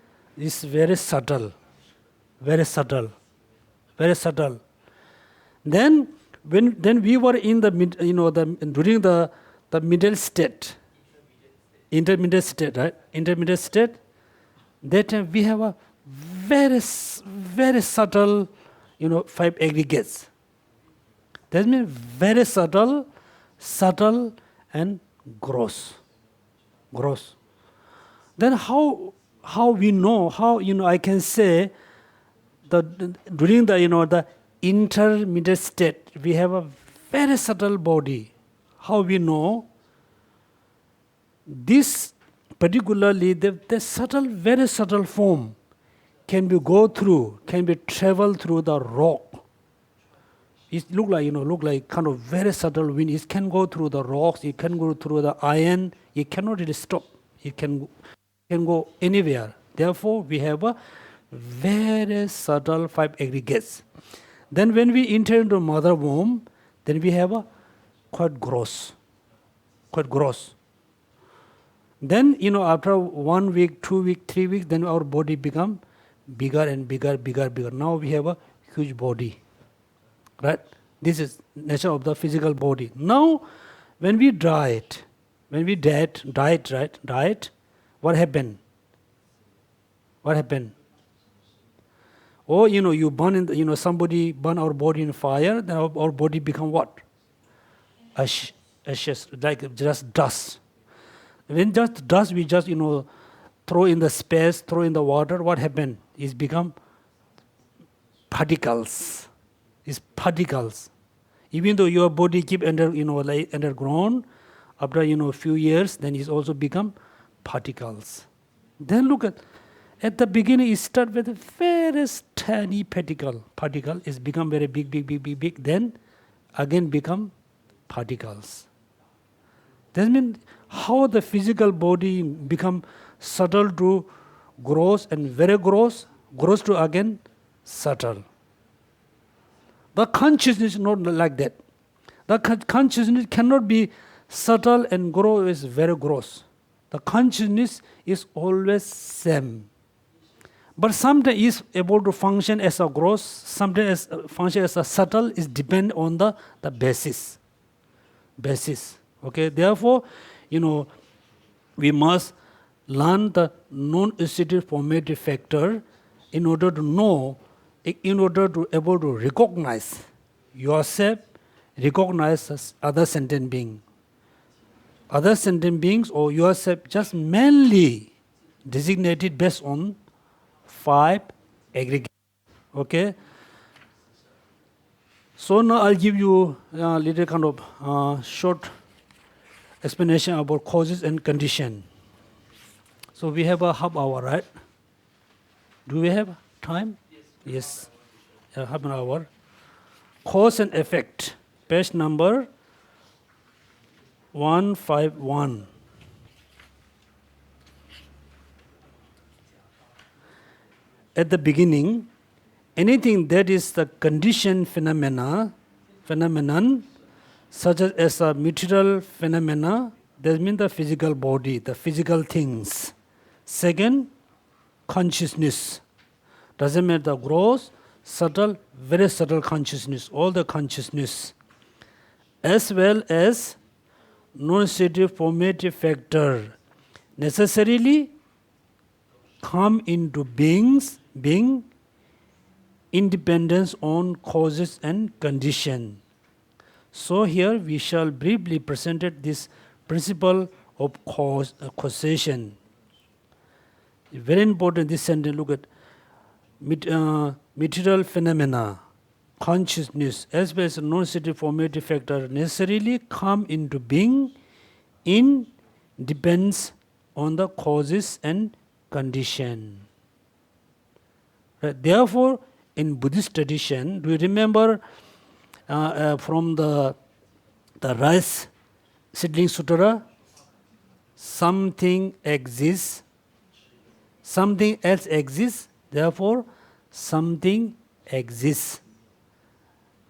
subtle, very subtle, very subtle. Then we were in the during the middle state, intermediate state, right? Intermediate state. That time we have a very subtle, 5 aggregates. That means very subtle, and gross. Then how we know, how I can say during the intermediate state we have a very subtle body. How we know? This particularly the subtle, very subtle form can be travel through the rock. It look like kind of very subtle wind. It can go through the rocks. It can go through the iron. It cannot really stop. It can go anywhere. Therefore, we have a very subtle 5 aggregates. Then when we enter into mother womb, then we have a quite gross. Then, after 1 week, 2 weeks, 3 weeks, then our body become bigger and bigger. Now we have a huge body. Right? This is nature of the physical body. Now, when we diet, right? What happened? Oh, you burn somebody burn our body in fire, then our body become what? Ashes, like just dust. When just dust, we just, throw in the space, throw in the water, what happened? It's become particles. It's particles. Even though your body keep like underground, after a few years, then it's also become particles. Then look at the beginning, it start with a very tiny particle. Particle is become very big, big, big, big, big. Then again become particles. That means how the physical body become subtle to gross and very gross to again subtle. The consciousness is not like that. The consciousness cannot be subtle and grow is very gross. The consciousness is always same. But sometimes is able to function as a gross, sometimes function as a subtle, is depend on the basis. Okay, therefore, we must learn the non-associative formative factor in order to know, in order to able to recognize yourself, recognize other sentient being. Other sentient beings or yourself just mainly designated based on 5 aggregates. Okay? So now I'll give you a little kind of short explanation about causes and condition. So we have a half hour, right? Do we have time? Yes. Half an hour. Cause and effect. Page number 151. At the beginning, anything that is the conditioned phenomenon, such as a material phenomena, that means the physical body, the physical things. Second, consciousness. Doesn't matter the gross, subtle, very subtle consciousness, all the consciousness. As well as non-associative formative factor necessarily come into being independence on causes and condition. So here we shall briefly present this principle of causation. Very important this sentence, look at material phenomena, consciousness as well as non-associative formative factor necessarily come into being in depends on the causes and condition. Right? Therefore, in Buddhist tradition, do you remember from the Rice Seedling Sutra? Something exists, something else exists, therefore something exists.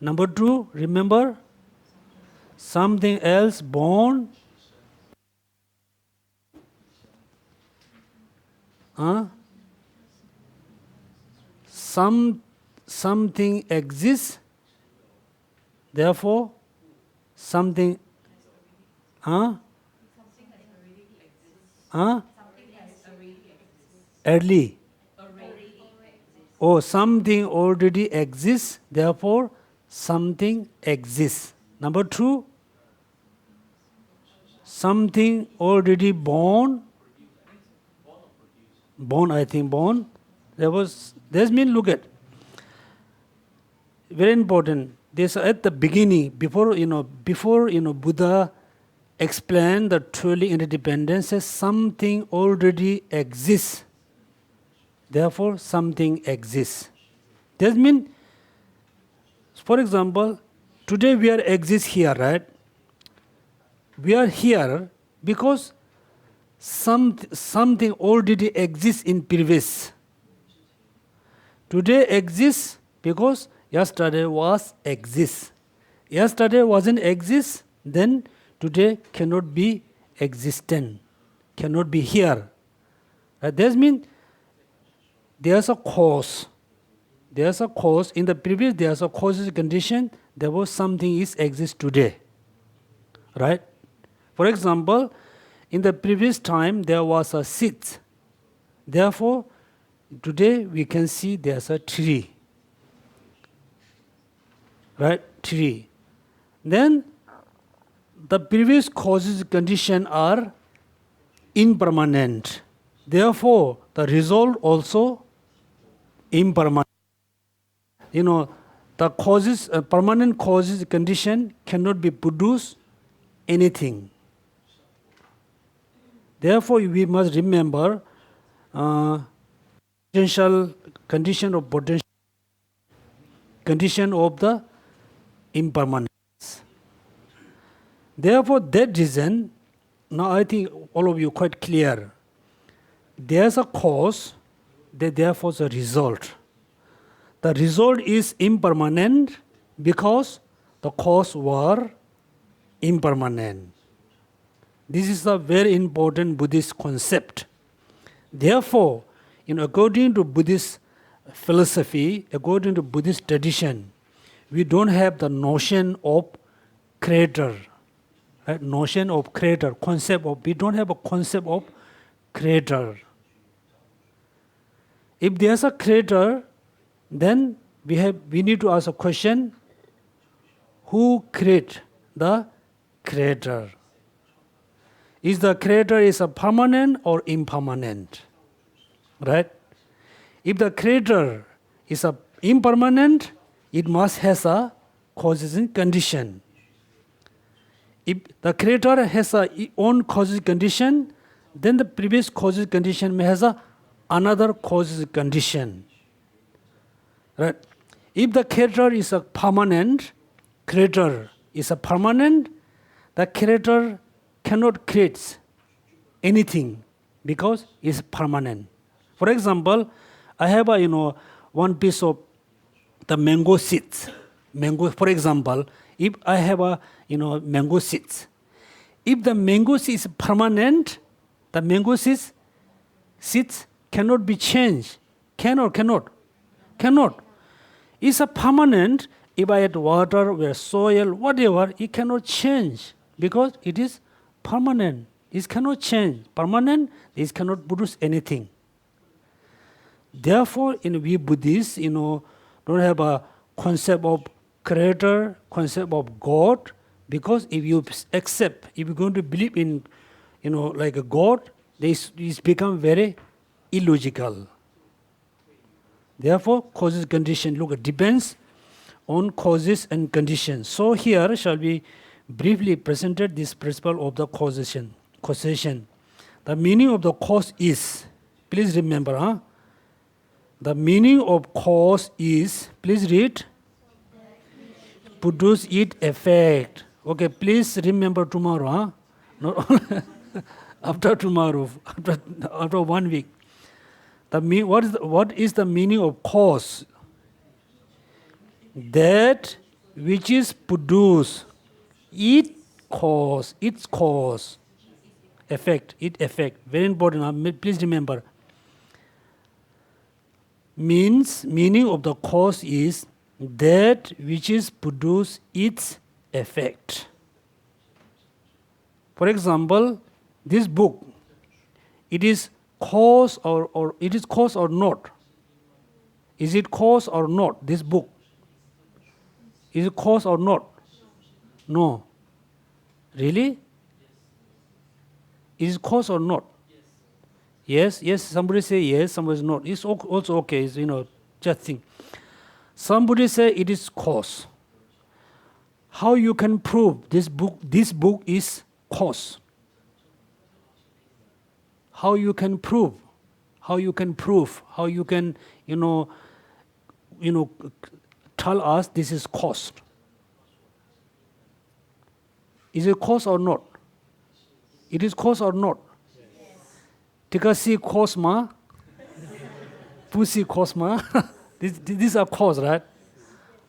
Number 2, remember? Something else born. Something exists, therefore something early. Oh, something already exists, therefore something exists. Number 2, something already born. Born. That means, look at, very important. This at the beginning, before Buddha explained the truly interdependence, says something already exists. Therefore, something exists. That means, for example, today we exist here, right? We are here because something already exists in previous. Today exists because yesterday was exists. Yesterday wasn't exist, then today cannot be existent, cannot be here. That means there's a cause. There's a cause. In the previous, there's a causes condition. There was something is exists today. Right? For example, in the previous time, there was a seed. Therefore, today we can see there's a tree. Right? Tree. Then, the previous causes condition are impermanent. Therefore, the result also impermanent. The causes, permanent causes condition cannot be produce anything. Therefore, we must remember potential condition of potential condition of the impermanence. Therefore, that reason, now I think all of you quite clear. There's a cause, therefore a result. The result is impermanent because the cause were impermanent. This is a very important Buddhist concept. Therefore, according to Buddhist philosophy, according to Buddhist tradition, we don't have the notion of creator. Right? Notion of creator, concept of, we don't have a concept of creator. If there's a creator, then we need to ask a question, who create the creator? Is the creator is a permanent or impermanent? Right? If the creator is a impermanent, it must has a causes and condition. If the creator has a own causes condition, then the previous causes condition may has a another causes condition. Right? If the creator is a permanent, the creator cannot create anything because it's permanent. For example, I have one piece of the mango seeds. Mango, for example, if I have a mango seeds, if the mango seeds is permanent, the mango seeds cannot be changed. Cannot. It's a permanent. If I add water or soil, whatever, it cannot change because it is permanent. It cannot change. Permanent, it cannot produce anything. Therefore, we Buddhists, don't have a concept of creator, concept of God, because if you accept, if you're going to believe in, like a God, this become very illogical. Therefore, causes condition, look, it depends on causes and conditions. So here shall be briefly presented this principle of the causation. The meaning of the cause is, please remember, the meaning of cause is, please read, produce it effect. Okay, please remember tomorrow, not after tomorrow, after 1 week. What is the meaning of cause? That which is produced, its cause, effect, very important, please remember. Meaning of the cause is that which is produce its effect. For example, this book, it is cause or it is cause or not? Is it cause or not, this book? Is it cause or not? No. Really? Is it cause or not? Yes, somebody say yes, somebody is not. It's also okay, it's, just think. Somebody say it is cause. How you can prove this book is cause? How you can prove? How you can, tell us this is cause? Is it cause or not? It is cause or not? Tikasi cosma, pussy cosma. These are cause, right?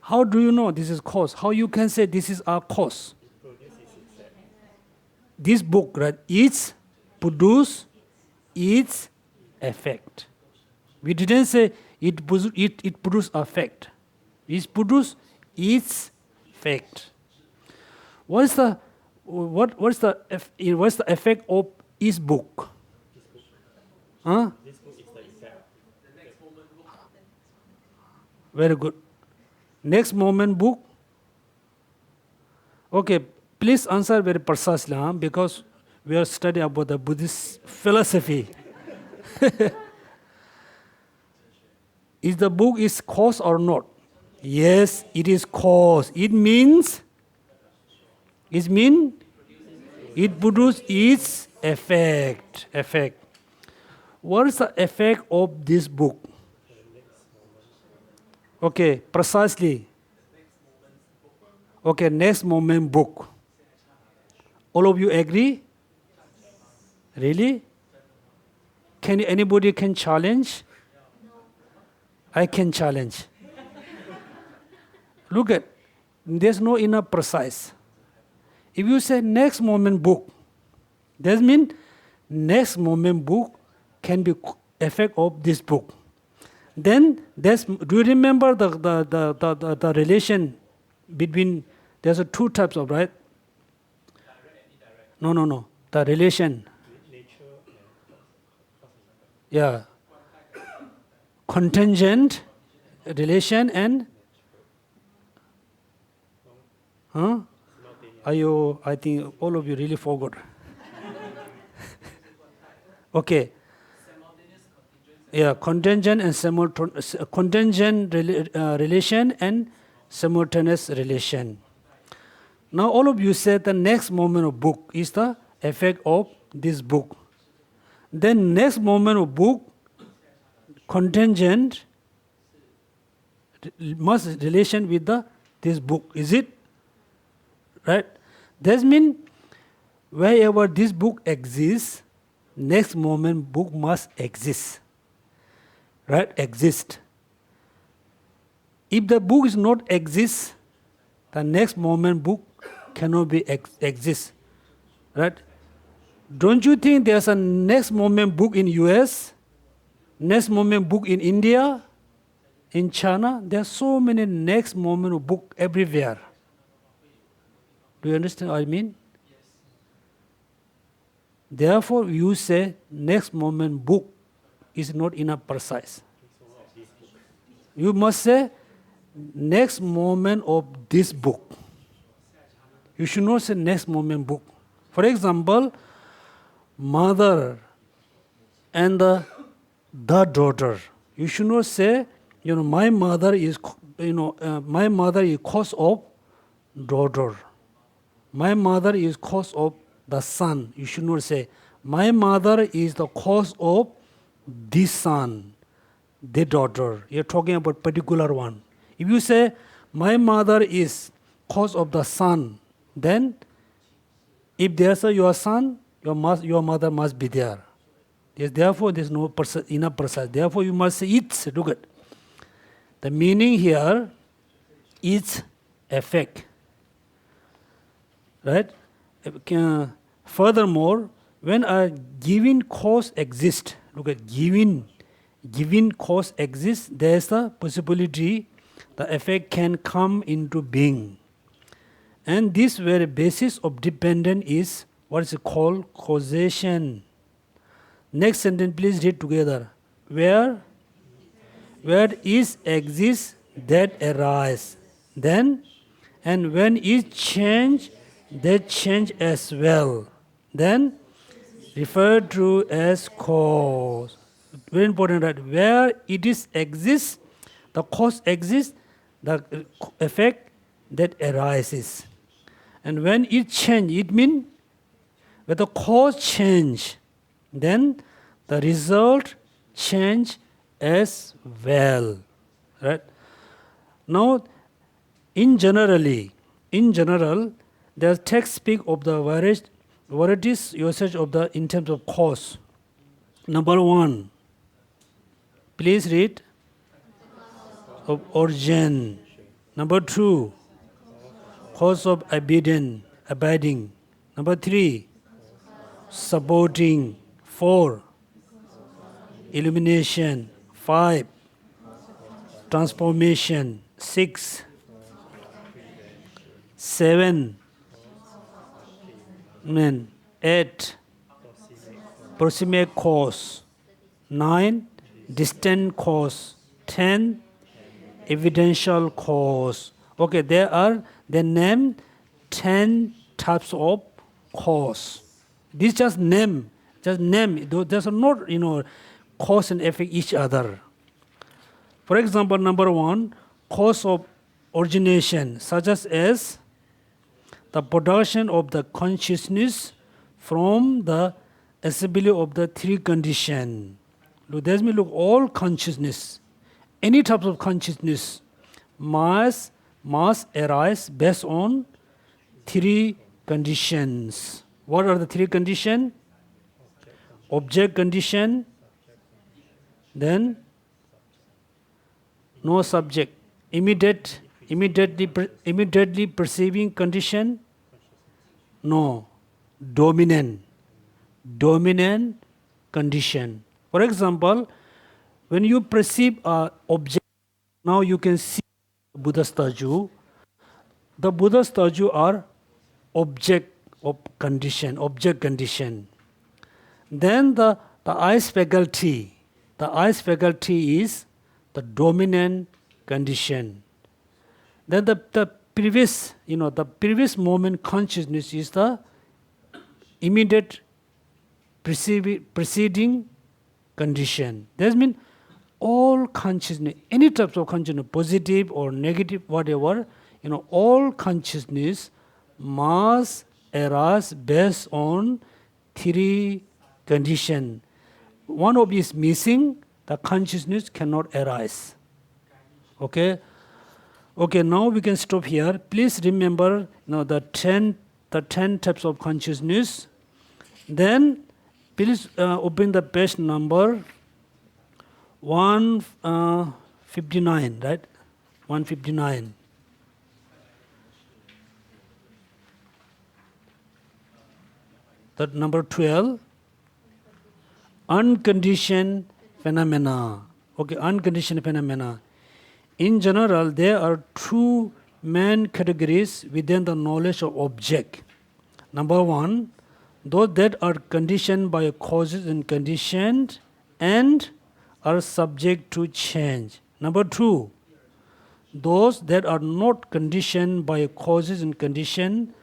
How do you know this is cause? How you can say this is our cause? This book, right? It's produce its effect. We didn't say it produce effect. It produce its effect. What's the effect of his book? Huh? This book is the effect. The next moment book. Very good. Next moment book. Okay, please answer very precisely, because we are studying about the Buddhist philosophy. Is the book is cause or not? Yes, it is cause. It means it produces its effect. Effect. What is the effect of this book? Okay, precisely. Okay, next moment book. All of you agree? Really? Can anybody can challenge? I can challenge. Look at, there's no enough precise. If you say next moment book, that means next moment book can be effect of this book. Then do you remember the relation between, there's a two types of, right? No. The relation. Yeah. Contingent relation and I think all of you really forgot. Okay. Yeah, contingent and contingent relation and simultaneous relation. Now all of you said the next moment of book is the effect of this book. Then next moment of book, contingent must relation with this book. Is it? Right? That means wherever this book exists, next moment book must exist. Right? Exist. If the book is not exist, the next moment book cannot be exist. Right? Don't you think there's a next moment book in US? Next moment book in India? In China? There are so many next moment book everywhere. Do you understand what I mean? Yes. Therefore, you say next moment book is not enough precise. You must say next moment of this book. You should not say next moment book. For example, mother and the daughter. You should not say, my mother is, my mother is cause of daughter. My mother is cause of the son. You should not say, my mother is the cause of this son, the daughter. You're talking about particular one. If you say, my mother is cause of the son, then if there's your son, your mother must be there. Yes, therefore, there's no enough precise. Therefore, you must say it's. Look at the meaning here. It's effect. Right? Furthermore, when a given cause exists, look at given cause exists, there's a possibility the effect can come into being. And this very basis of dependence is what is called causation. Next sentence, please read together. Where is exists, that arise. Then, and when it change, that change as well. Then, referred to as cause. Very important, right? Where it is exists, the cause exists, the effect that arises. And when it change, it means when the cause change, then the result change as well. Right? Now, in general, the text speak of the varieties usage of the in terms of cause. Number one, please read of origin. Number two, cause of abiding. Number three, supporting. 4, illumination. 5, transformation. 6, 7, 8, proximate cause. 9, distant cause. 10, evidential cause. Okay, they name 10 types of cause. This just name. There's not, cause and effect each other. For example, number one, cause of origination, such as the production of the consciousness from the assembly of the three conditions. Look, that means all consciousness, any type of consciousness, must arise based on three conditions. What are the three conditions? Object condition, then no subject. Immediately perceiving condition, no. Dominant condition. For example, when you perceive an object, now you can see Buddha statue. The Buddha statue are object condition. Then the eyes faculty is the dominant condition. Then the previous moment consciousness is the immediate preceding condition. That means all consciousness, any types of consciousness, positive or negative, whatever, all consciousness must arise based on three conditions. One of is missing, the consciousness cannot arise. Okay, now we can stop here. Please remember the 10 types of consciousness. Then please open the page number 159, right? 159. That number 12. Unconditioned phenomena. Okay, unconditioned phenomena. In general, there are two main categories within the knowledge of object. Number one, those that are conditioned by causes and conditioned and are subject to change. Number two, those that are not conditioned by causes and conditioned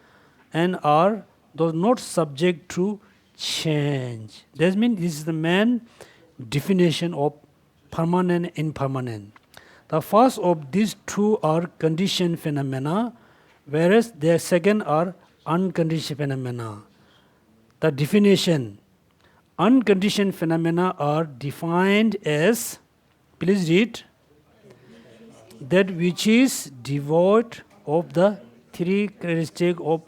and are those not subject to change. That means this is the main definition of permanent and impermanent. The first of these two are conditioned phenomena, whereas the second are unconditioned phenomena. The definition: unconditioned phenomena are defined as, please read, that which is devoid of the three characteristics of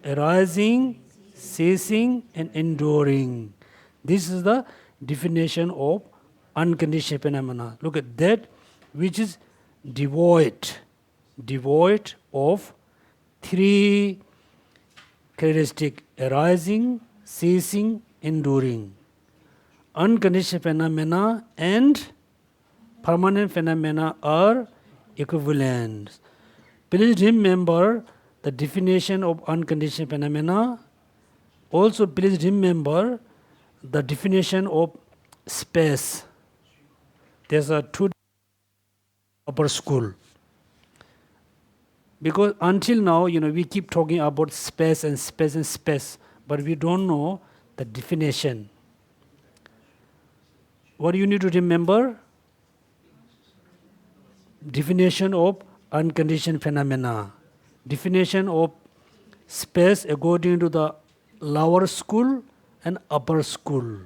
arising, ceasing, and enduring. This is the definition of unconditioned phenomena. Look at that which is devoid of three characteristics: arising, ceasing, enduring. Unconditioned phenomena and permanent phenomena are equivalent. Please remember the definition of unconditioned phenomena. Also, please remember the definition of space. There's a two upper school. Because until now, we keep talking about space, but we don't know the definition. What do you need to remember? Definition of unconditioned phenomena. Definition of space according to the lower school and upper school.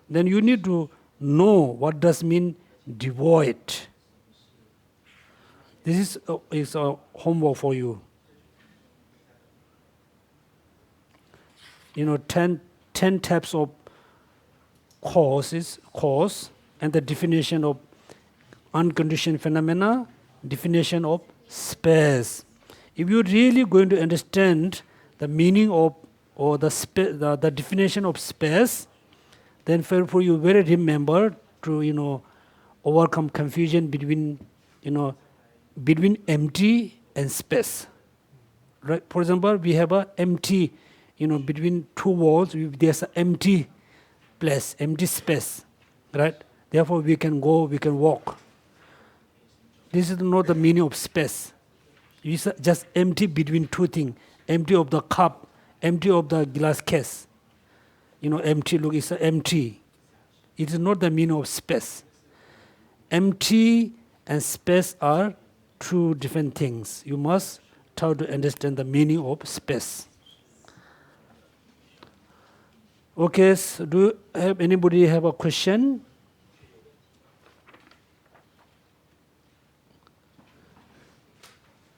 Then you need to know what does mean devoid. This is a homework for you. 10 types of cause, and the definition of unconditioned phenomena, definition of space. If you're really going to understand the meaning of or the definition of space, then for you very remember to overcome confusion between empty and space. Right? For example, we have a empty, between two walls, there's an empty place, empty space, right? Therefore, we can go, we can walk. This is not the meaning of space. It's just empty between two things. Empty of the cup, empty of the glass case. Empty, look, it's empty. It is not the meaning of space. Empty and space are two different things. You must try to understand the meaning of space. Okay, so do you have anybody have a question?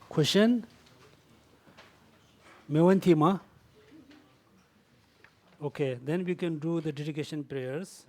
Question? Mewanti ma? Okay, then we can do the dedication prayers.